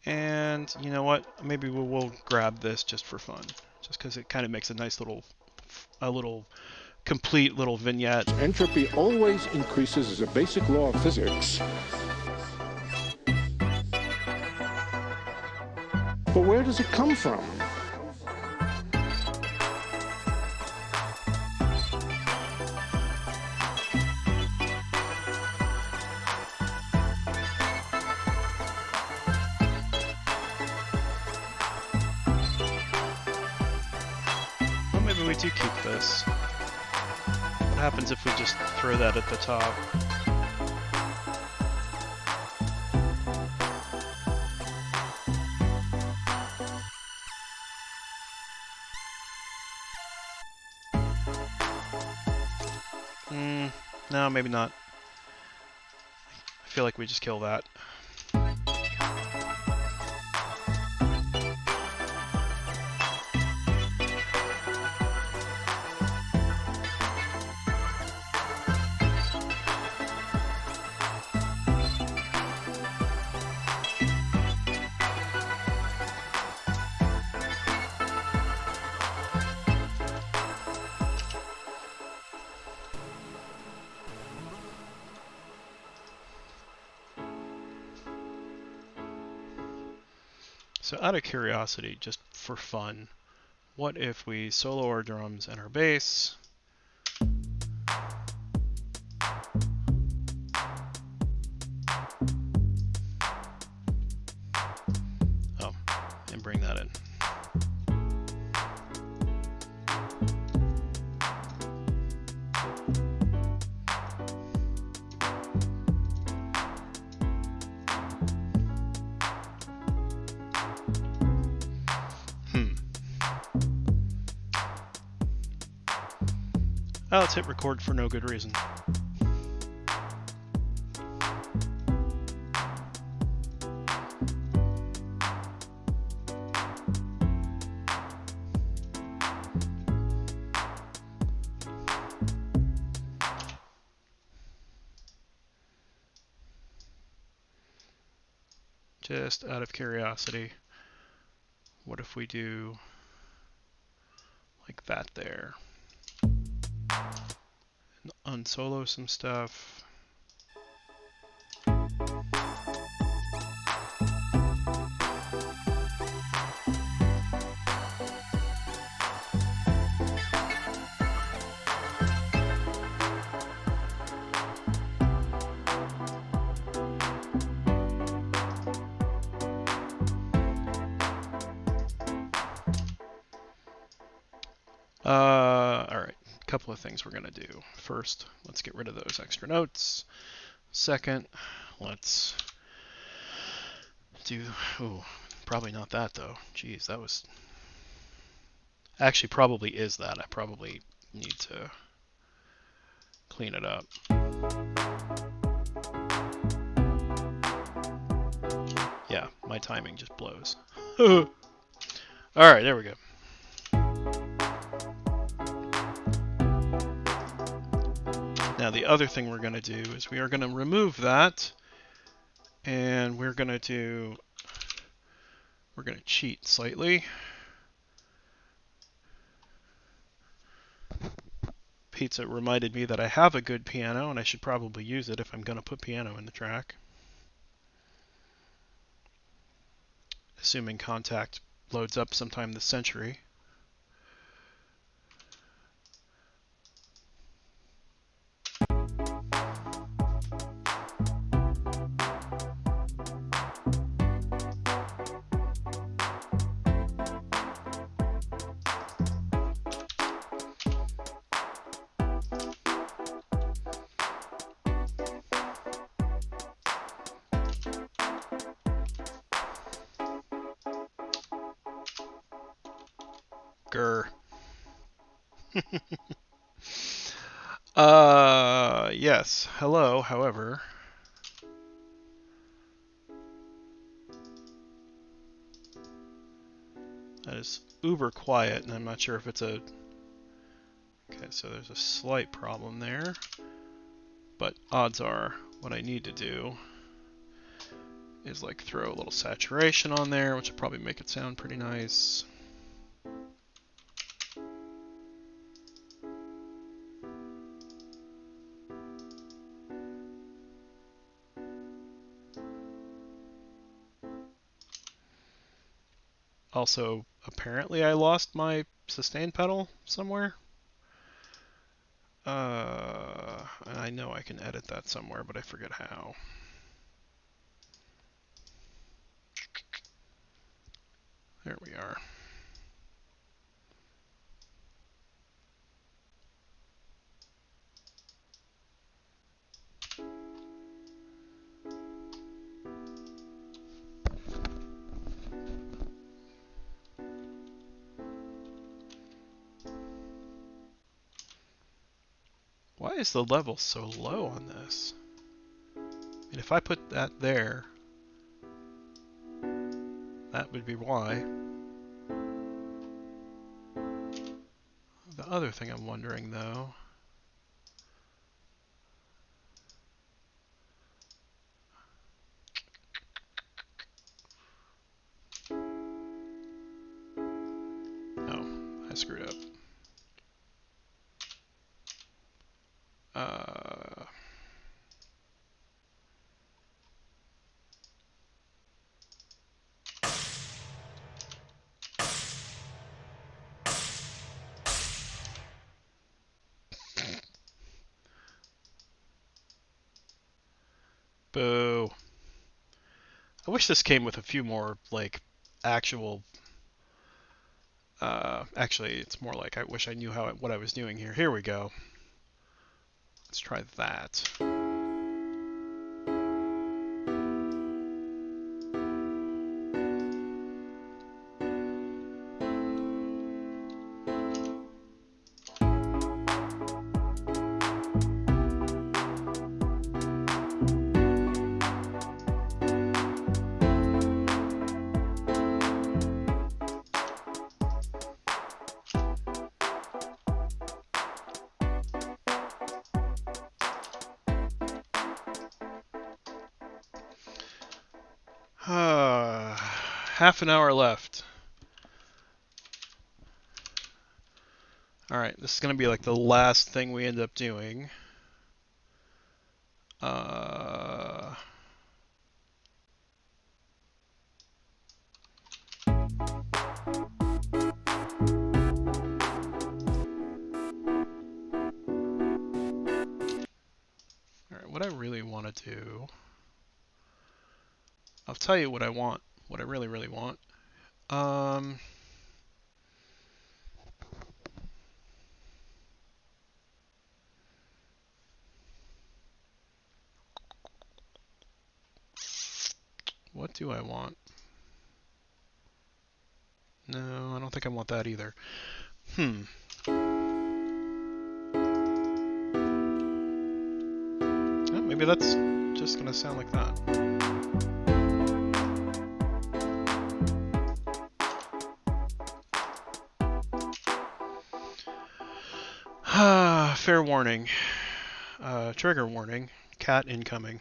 And you know what? Maybe we'll grab this just for fun, just because it kind of makes a nice little complete little vignette. Entropy always increases as a basic law of physics. But where does it come from? Well, maybe we do keep this. What happens if we just throw that at the top? No, maybe not. I feel like we just kill that. So out of curiosity, just for fun, what if we solo our drums and our bass? Oh, and bring that in. Oh, let's hit record for no good reason. Just out of curiosity, what if we do like that there? Unsolo some stuff. All right. Couple of things we're going to do. First, let's get rid of those extra notes. Second, let's do, probably not that though. Geez, that was, actually probably is that. I probably need to clean it up. Yeah, my timing just blows. All right, there we go. Now the other thing we're going to do is we are going to remove that, and we're going to cheat slightly. Pizza reminded me that I have a good piano, and I should probably use it if I'm going to put piano in the track. Assuming Contact loads up sometime this century. Grr. Yes. Hello, however. That is uber quiet, and I'm not sure if it's a... Okay, so there's a slight problem there. But odds are, what I need to do is like throw a little saturation on there, which will probably make it sound pretty nice. Also, apparently I lost my sustain pedal somewhere. And I know I can edit that somewhere, but I forget how. There we are. Why is the level so low on this? And if I put that there, that would be why. The other thing I'm wondering though, oh, I screwed up. Boo. I wish this came with a few more, like, actual... actually, it's more like I wish I knew what I was doing here. Here we go. Let's try that. Half an hour left. Alright, this is going to be like the last thing we end up doing. Alright, what I really want to do... I'll tell you what I want, what I really, really want. What do I want? No, I don't think I want that either. Oh, maybe that's just gonna sound like that. Fair warning. Trigger warning. Cat incoming.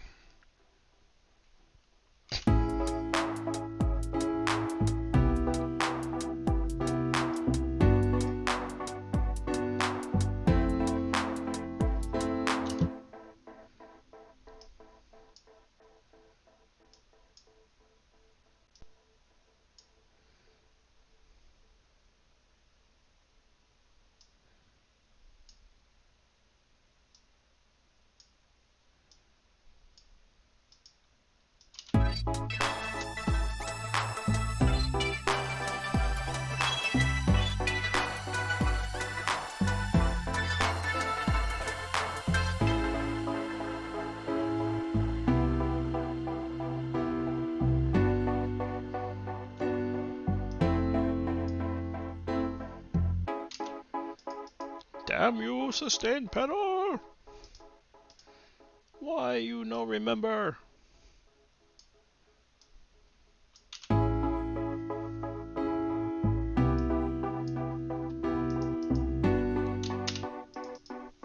Damn you, sustain pedal! Why you no remember?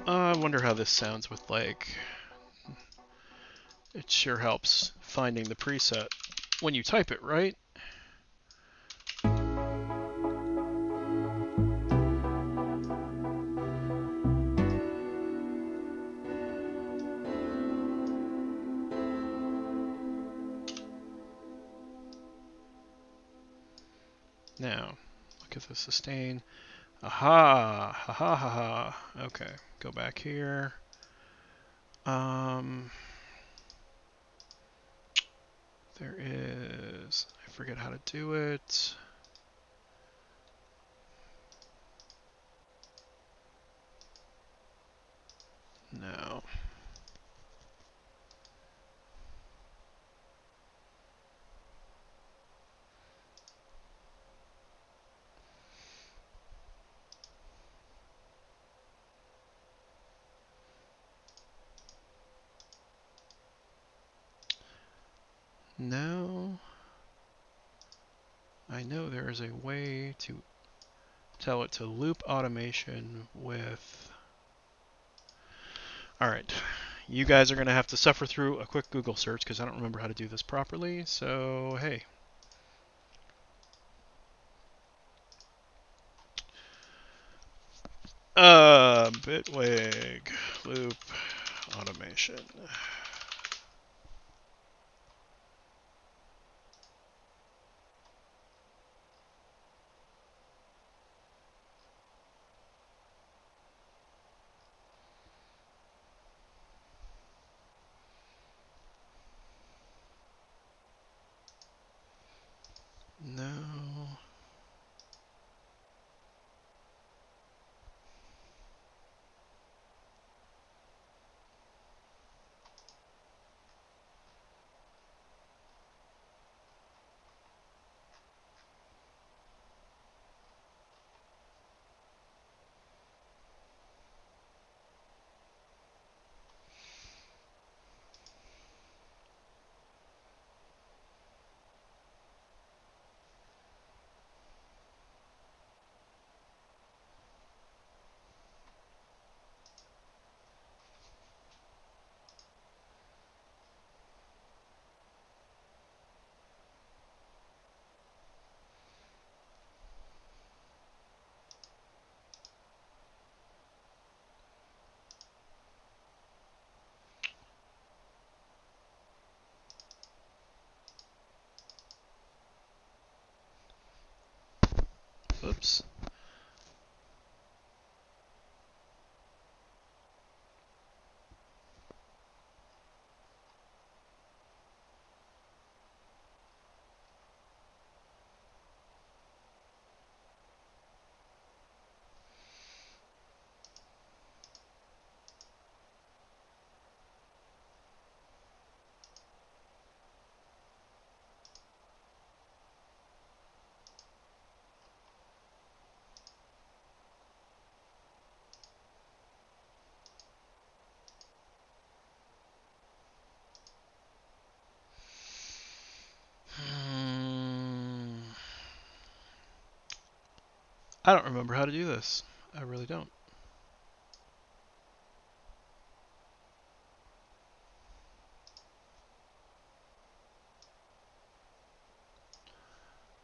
I wonder how this sounds with like... It sure helps finding the preset when you type it, right? Now, look at the sustain. Aha! Ha ha ha ha. Okay, go back here. There is... I forget how to do it. No. No. I know there is a way to tell it to loop automation with... Alright, you guys are going to have to suffer through a quick Google search because I don't remember how to do this properly, so hey. Bitwig loop automation. No. Oops. I don't remember how to do this. I really don't.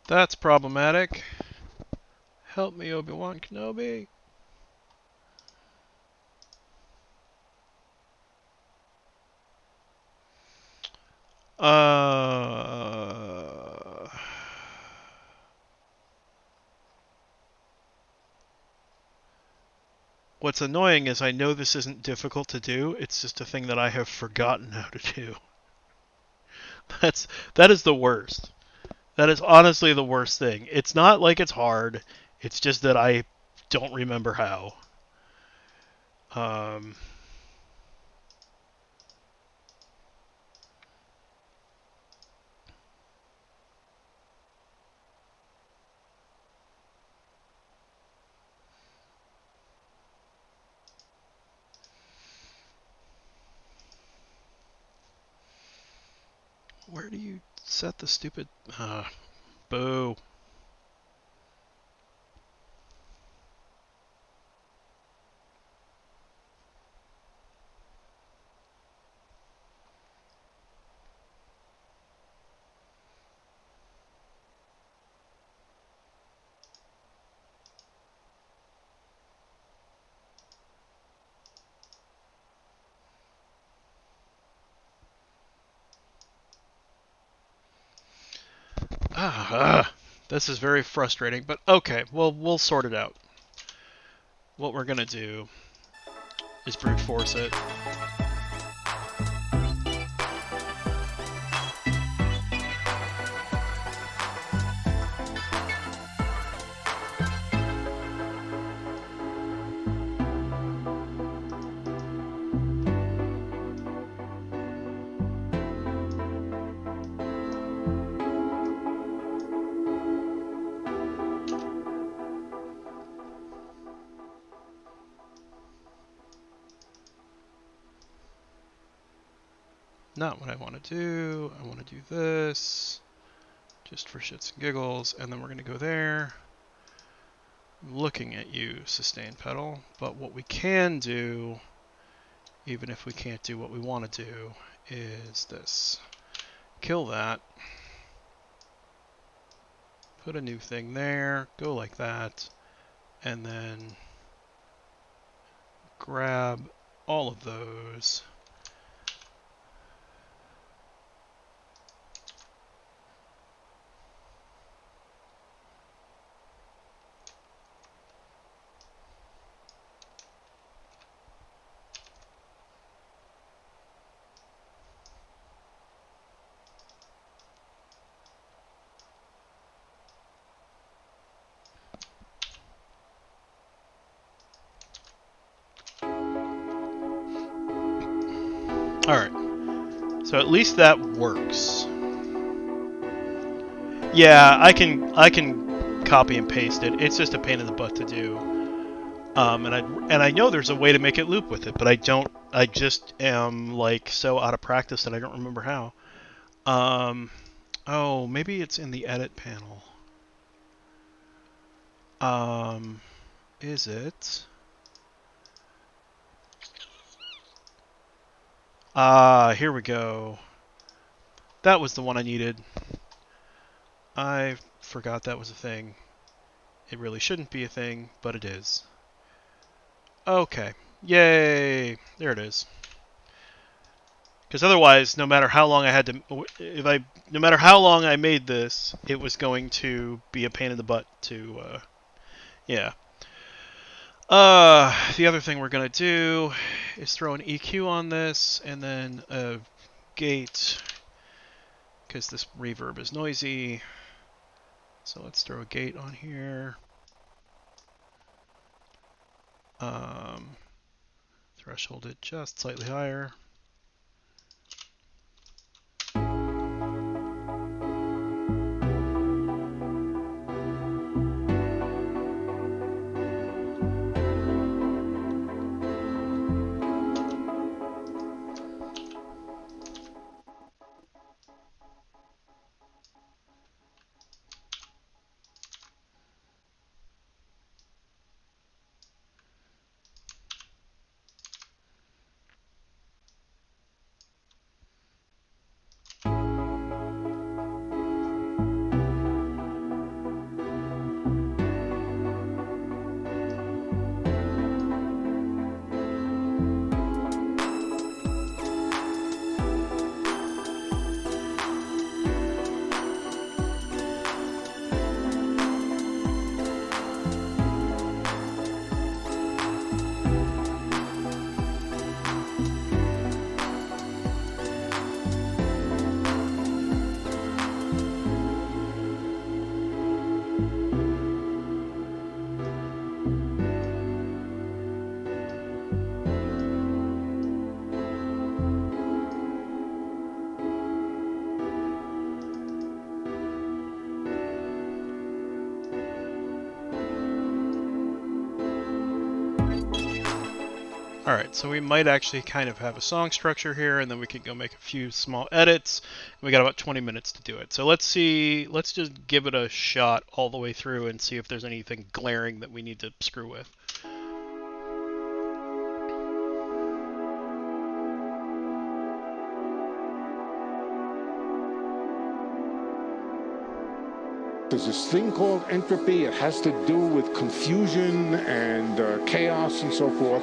That's problematic. Help me, Obi-Wan Kenobi. Uh... What's annoying is I know this isn't difficult to do. It's just a thing that I have forgotten how to do. That is the worst. That is honestly the worst thing. It's not like it's hard. It's just that I don't remember how. Um, Where do you set the stupid... boo. This is very frustrating, but okay, well, we'll sort it out. What we're gonna do is brute force it. Not what I want to do. I want to do this just for shits and giggles, and then we're going to go there. I'm looking at you, sustain pedal, but what we can do, even if we can't do what we want to do, is this. Kill that. Put a new thing there, go like that, and then grab all of those. Alright, so at least that works. Yeah, I can copy and paste it. It's just a pain in the butt to do. And I know there's a way to make it loop with it, but I don't. I just am like so out of practice that I don't remember how. Oh, maybe it's in the edit panel. Is it? Here we go. That was the one I needed. I forgot that was a thing. It really shouldn't be a thing, but it is. Okay. Yay! There it is. Because otherwise, no matter how long I had to, no matter how long I made this, it was going to be a pain in the butt to, yeah. The other thing we're gonna do is throw an EQ on this, and then a gate, because this reverb is noisy. So let's throw a gate on here. Threshold it just slightly higher. Alright, so we might actually kind of have a song structure here, and then we can go make a few small edits. We got about 20 minutes to do it. So let's just give it a shot all the way through and see if there's anything glaring that we need to screw with. There's this thing called entropy. It has to do with confusion and chaos and so forth,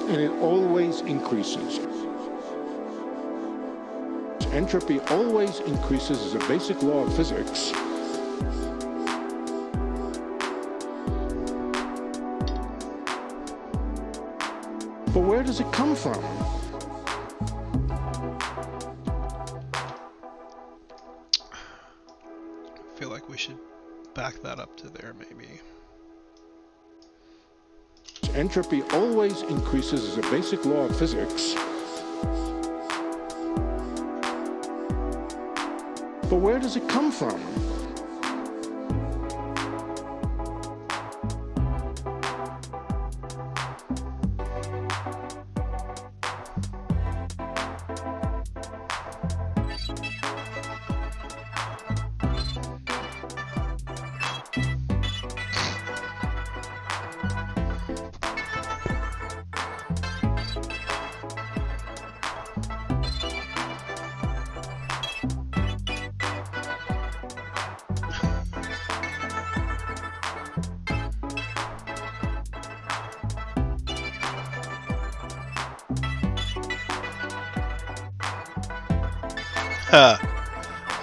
and it always increases. Entropy always increases as a basic law of physics. But where does it come from? I feel like we should back that up to there, maybe. Entropy always increases as a basic law of physics. But where does it come from?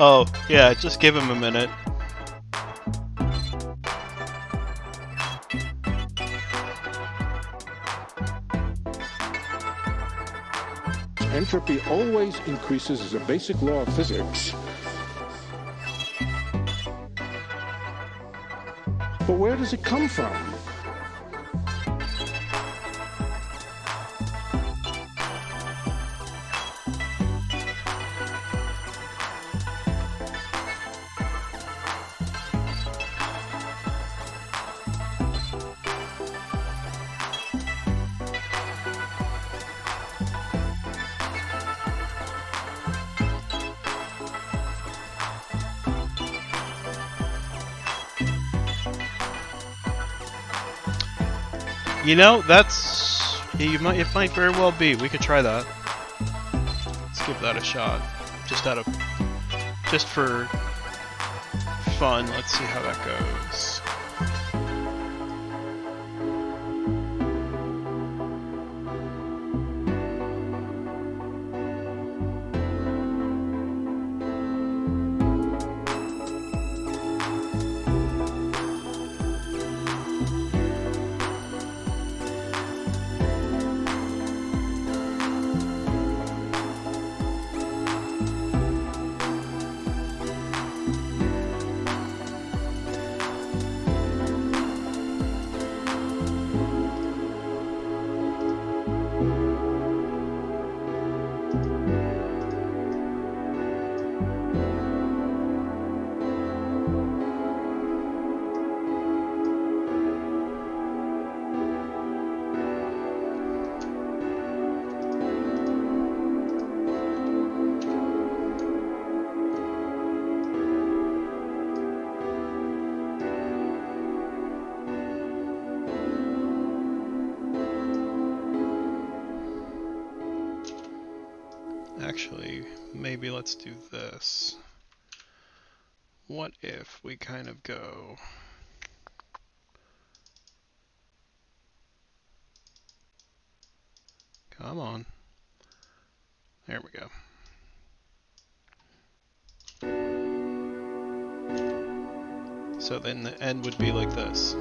Oh, yeah, just give him a minute. Entropy always increases as a basic law of physics. But where does it come from? You know, it might very well be. We could try that. Let's give that a shot. Just for fun. Let's see how that goes. Actually, maybe let's do this. What if we kind of go... Come on. There we go. So then the end would be like this.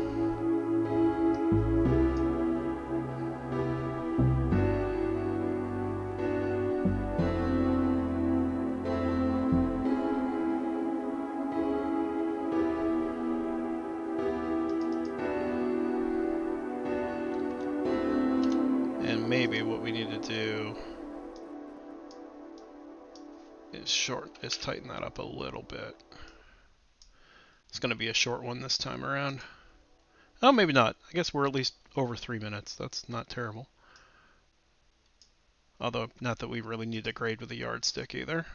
And maybe what we need to do is tighten that up a little bit. It's going to be a short one this time around. Oh, maybe not. I guess we're at least over 3 minutes. That's not terrible. Although, not that we really need to grade with a yardstick either.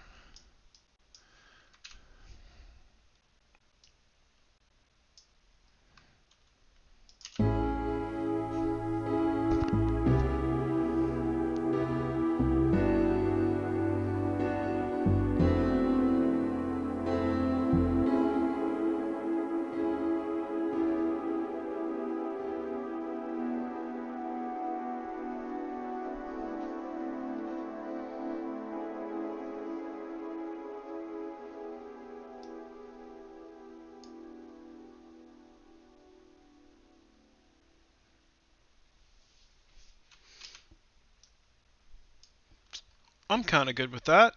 I'm kind of good with that.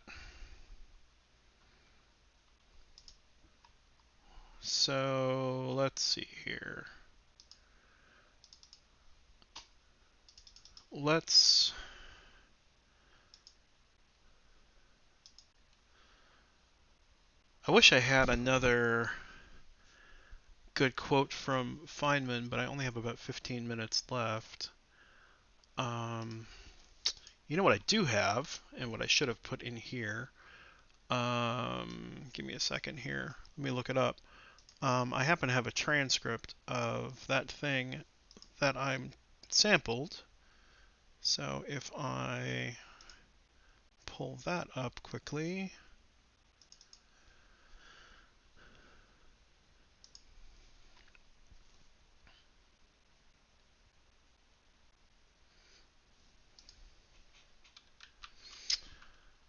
So let's see here. Let's I wish I had another good quote from Feynman, but I only have about 15 minutes left. Um, you know what I do have, and what I should have put in here. Give me a second here. Let me look it up. I happen to have a transcript of that thing that I'm sampled. So if I pull that up quickly.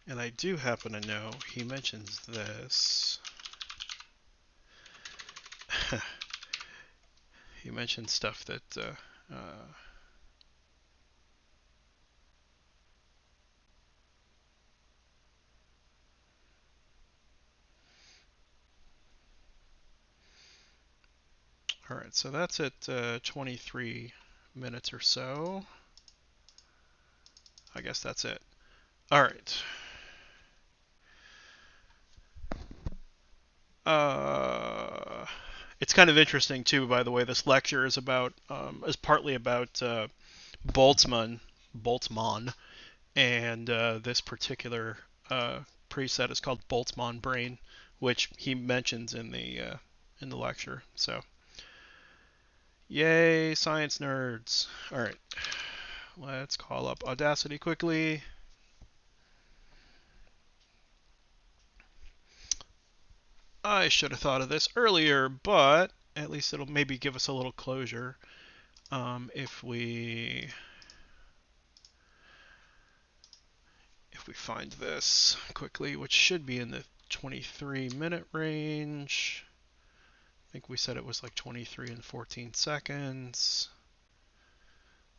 And I do happen to know he mentions this. He mentions stuff that all right, so that's at 23 minutes or so. I guess that's it. All right. It's kind of interesting too, by the way. This lecture is partly about Boltzmann, and this particular preset is called Boltzmann brain, which he mentions in the lecture. So, yay, science nerds! All right, let's call up Audacity quickly. I should have thought of this earlier, but at least it'll maybe give us a little closure if we find this quickly, which should be in the 23-minute range. I think we said it was like 23 and 14 seconds.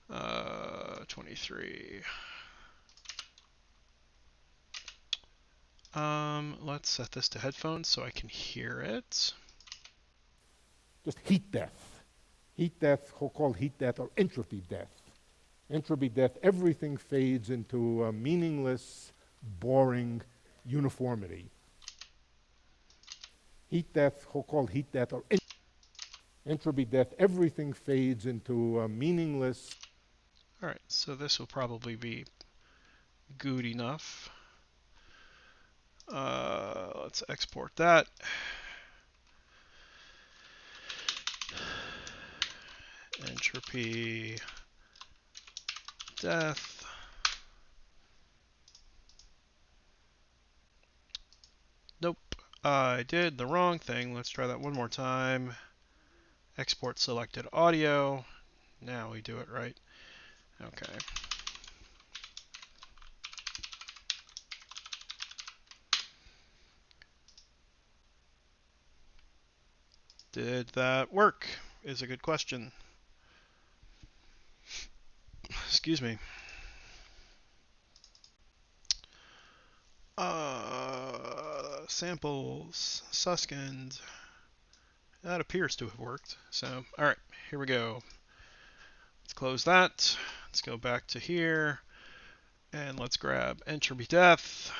23. Let's set this to headphones so I can hear it. Just heat death. Heat death, called heat death, or entropy death. Entropy death, everything fades into a meaningless, boring uniformity. Heat death, called heat death, or entropy death, everything fades into a meaningless. All right, so this will probably be good enough. Let's export that. Entropy death. Nope, I did the wrong thing. Let's try that one more time. Export selected audio. Now we do it right. Okay. Did that work? Is a good question. Excuse me. Samples, Susskind. That appears to have worked. So, all right, here we go. Let's close that. Let's go back to here, and let's grab entropy death.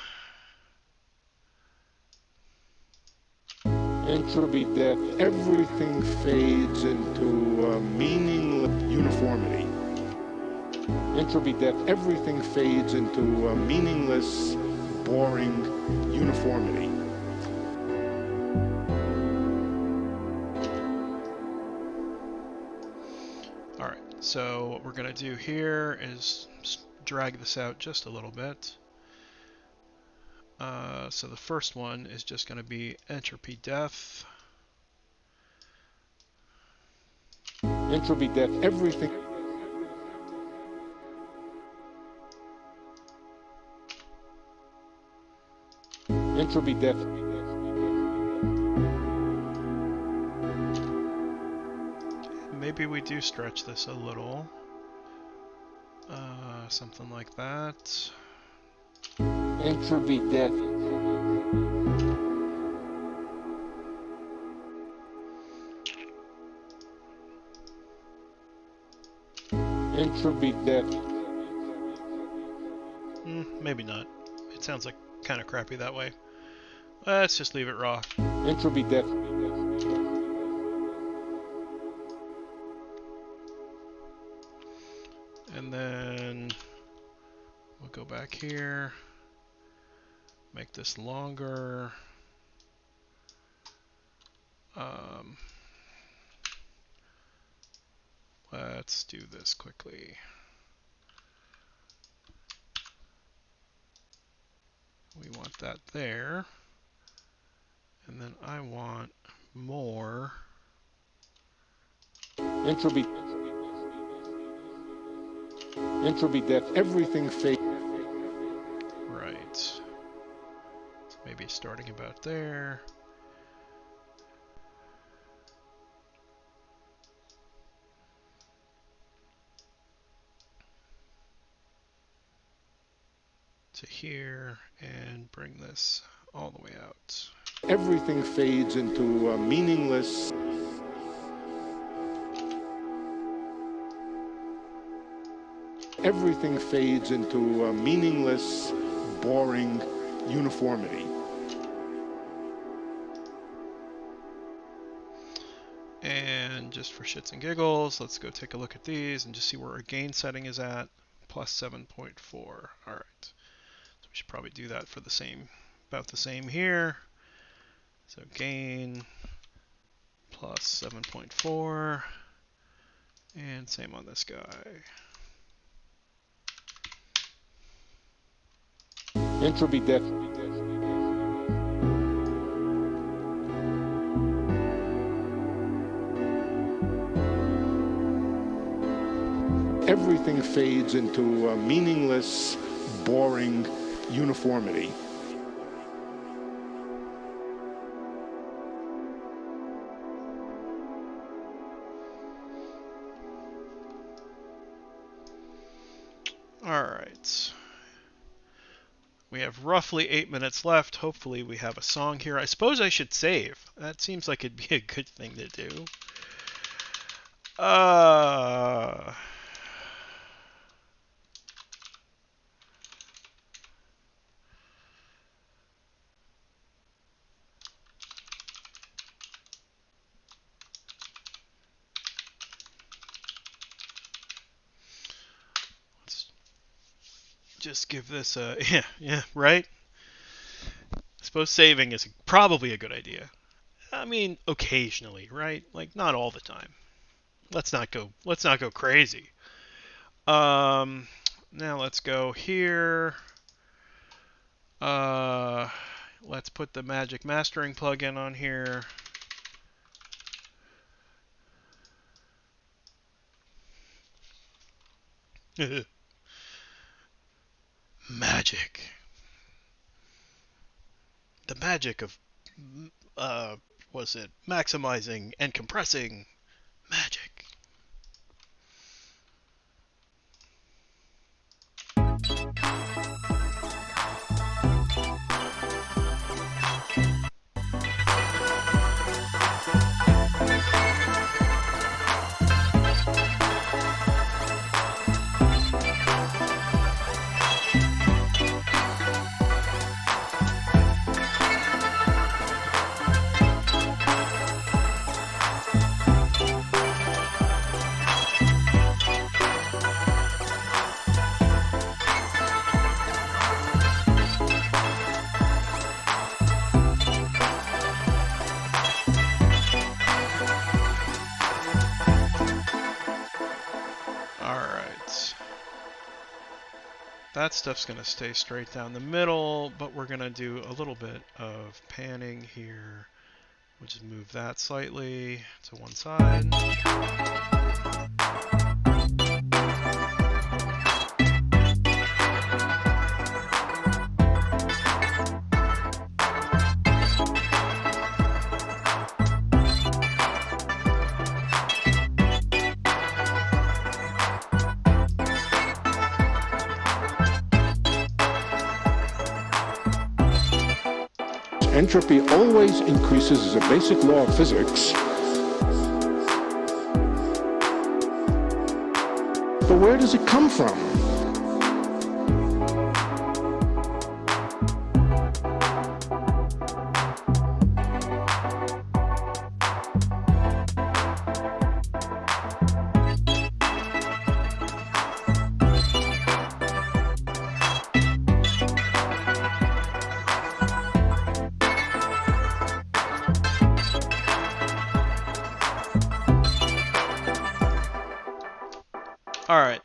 Entropy death, everything fades into meaningless uniformity. Entropy death, everything fades into a meaningless, boring uniformity. Alright, so what we're going to do here is drag this out just a little bit. So the first one is just going to be entropy death. Entropy death, everything. Entropy death. Maybe we do stretch this a little. Something like that. Entropy death. Entropy death. Maybe not. It sounds like kind of crappy that way. Let's just leave it raw. Entropy death. And then we'll go back here, make this longer. Let's do this quickly. We want that there. And then I want more. Entropy. Entropy death, everything fades. Right. So maybe starting about there. To here, and bring this all the way out. Everything fades into a meaningless. Everything fades into a meaningless, boring uniformity. And just for shits and giggles, let's go take a look at these and just see where our gain setting is at. Plus 7.4. All right. So we should probably do that for the same, about the same here. So gain plus 7.4. And same on this guy. Entropy death. Everything fades into a meaningless, boring uniformity. All right. We have roughly 8 minutes left. Hopefully we have a song here. I suppose I should save. That seems like it'd be a good thing to do. Let's just give this a... Yeah, right? I suppose saving is probably a good idea. I mean, occasionally, right? Like, not all the time. Let's not go crazy. Now let's go here. Let's put the Magic Mastering plugin on here. Magic. The magic of, was it maximizing and compressing magic. that stuff's going to stay straight down the middle, but we're going to do a little bit of panning here. We'll just move that slightly to one side. Entropy always increases as a basic law of physics. But where does it come from? Alright,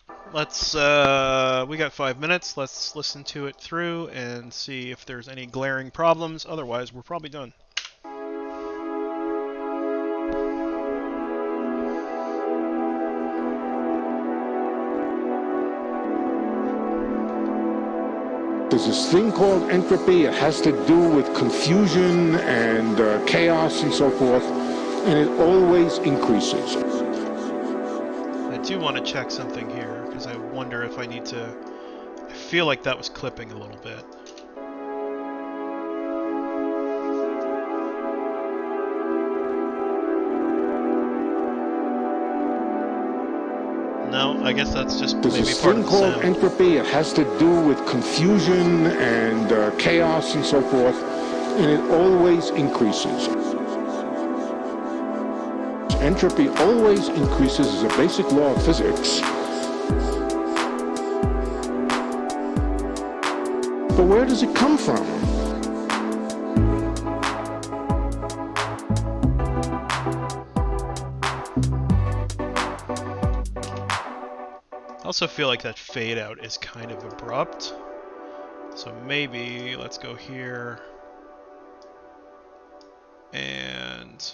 we got 5 minutes. Let's listen to it through and see if there's any glaring problems. Otherwise, we're probably done. There's this thing called entropy. It has to do with confusion and chaos and so forth, and it always increases. I do want to check something here, because I wonder if I need to... I feel like that was clipping a little bit. No, I guess that's just There's maybe this part thing of the called sound. entropy. It has to do with confusion and chaos and so forth, and it always increases. Entropy always increases as a basic law of physics. But where does it come from? I also feel like that fade out is kind of abrupt. So maybe let's go here and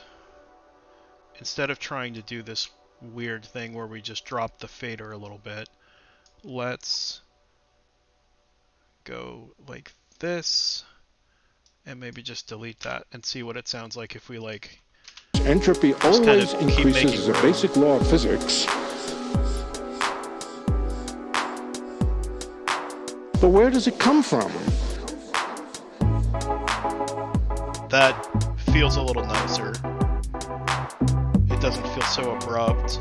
instead of trying to do this weird thing where we just drop the fader a little bit, let's go like this and maybe just delete that and see what it sounds like if we like Entropy always increases as a basic law of physics. But where does it come from? That feels a little nicer. It doesn't feel so abrupt.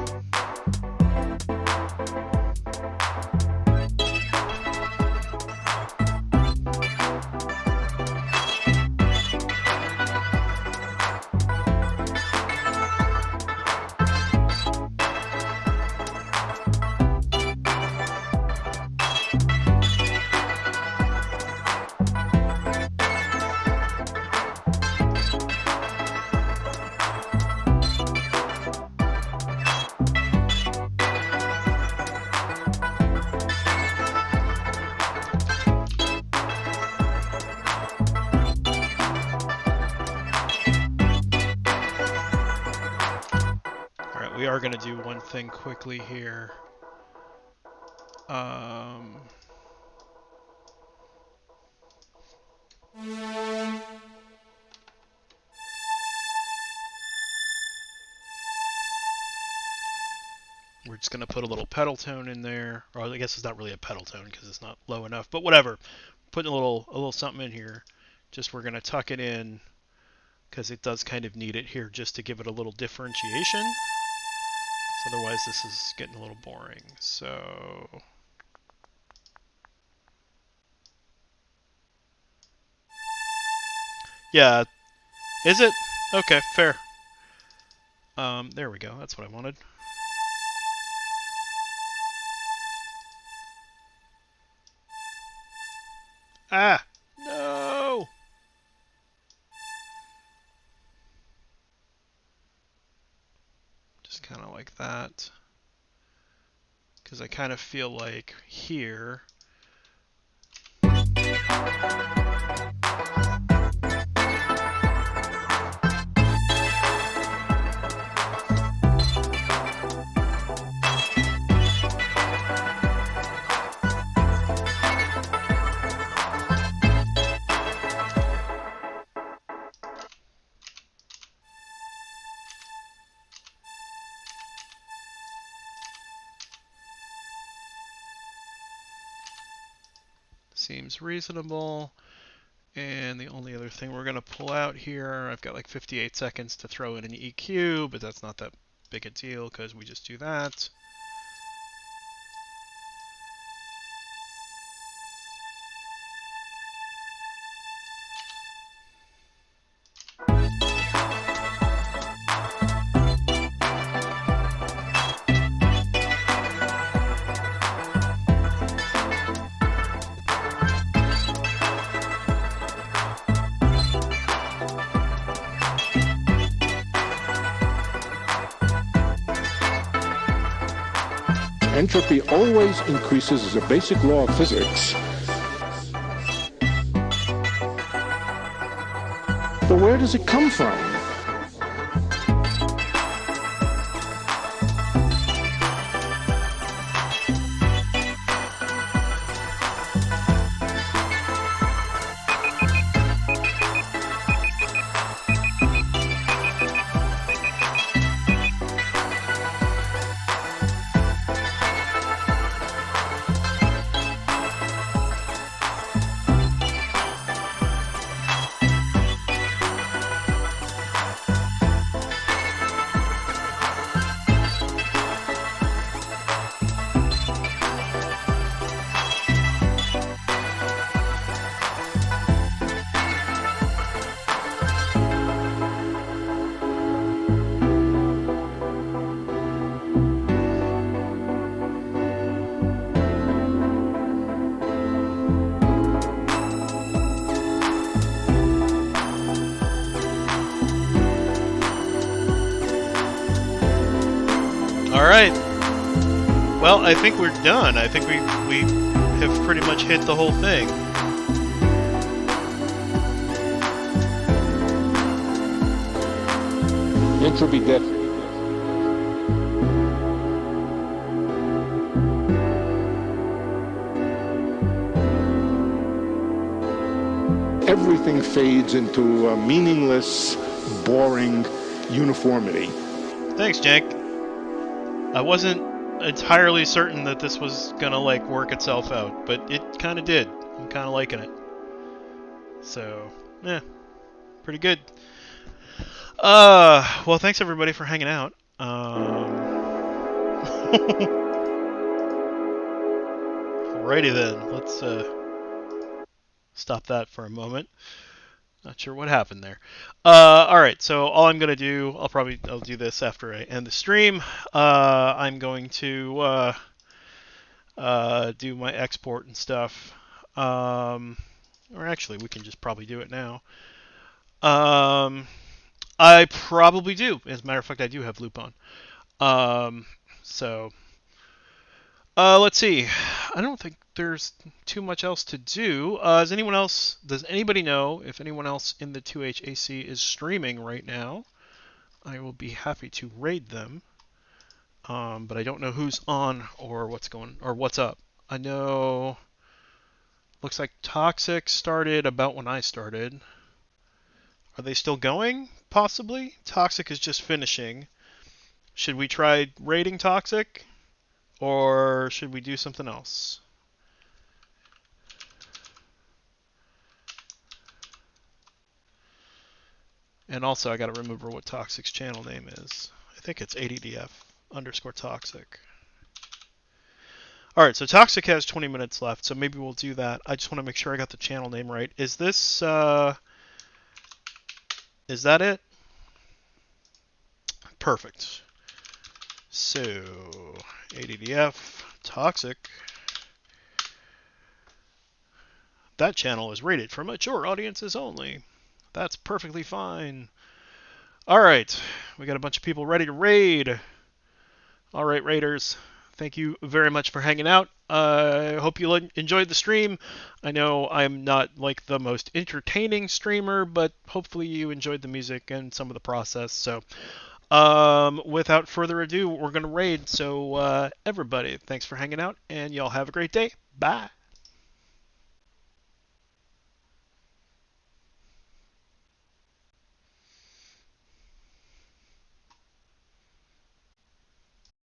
We are going to do one thing quickly here. We're just going to put a little pedal tone in there. Or I guess it's not really a pedal tone because it's not low enough. But whatever. Putting a little something in here. Just we're going to tuck it in because it does kind of need it here just to give it a little differentiation. So otherwise this is getting a little boring. So yeah, is it? Okay, fair. There we go. That's what I wanted. Ah, no. Just kind of like that. Because I kind of feel like here Seems reasonable. And the only other thing we're going to pull out here, I've got like 58 seconds to throw in an EQ, but that's not that big a deal because we just do that. Entropy always increases as a basic law of physics. But where does it come from? All right. Well, I think we're done. I think we have pretty much hit the whole thing. Entropy death. Everything fades into a meaningless, boring uniformity. Thanks, Jank. I wasn't entirely certain that this was gonna like work itself out, but it kind of did. I'm kind of liking it. So, yeah, pretty good. Well, thanks everybody for hanging out. Alrighty then, let's stop that for a moment. Not sure what happened there. Alright, so all I'm gonna do, I'll do this after I end the stream. I'm going to do my export and stuff. Or actually, we can just probably do it now. I probably do. As a matter of fact, I do have loop on. Let's see. I don't think there's too much else to do. Does anybody know if anyone else in the 2HAC is streaming right now? I will be happy to raid them. But I don't know who's on or what's up. I know. Looks like Toxic started about when I started. Are they still going? Possibly. Toxic is just finishing. Should we try raiding Toxic? Or should we do something else? And also, I gotta remember what Toxic's channel name is. I think it's ADDF_Toxic. Alright, so Toxic has 20 minutes left, so maybe we'll do that. I just want to make sure I got the channel name right. Is this, is that it? Perfect. So, ADDF, Toxic. That channel is rated for mature audiences only. That's perfectly fine. Alright, we got a bunch of people ready to raid. Alright, raiders. Thank you very much for hanging out. I hope you enjoyed the stream. I know I'm not like the most entertaining streamer, but hopefully you enjoyed the music and some of the process. So, without further ado, we're gonna raid. So, everybody, thanks for hanging out, and y'all have a great day. Bye.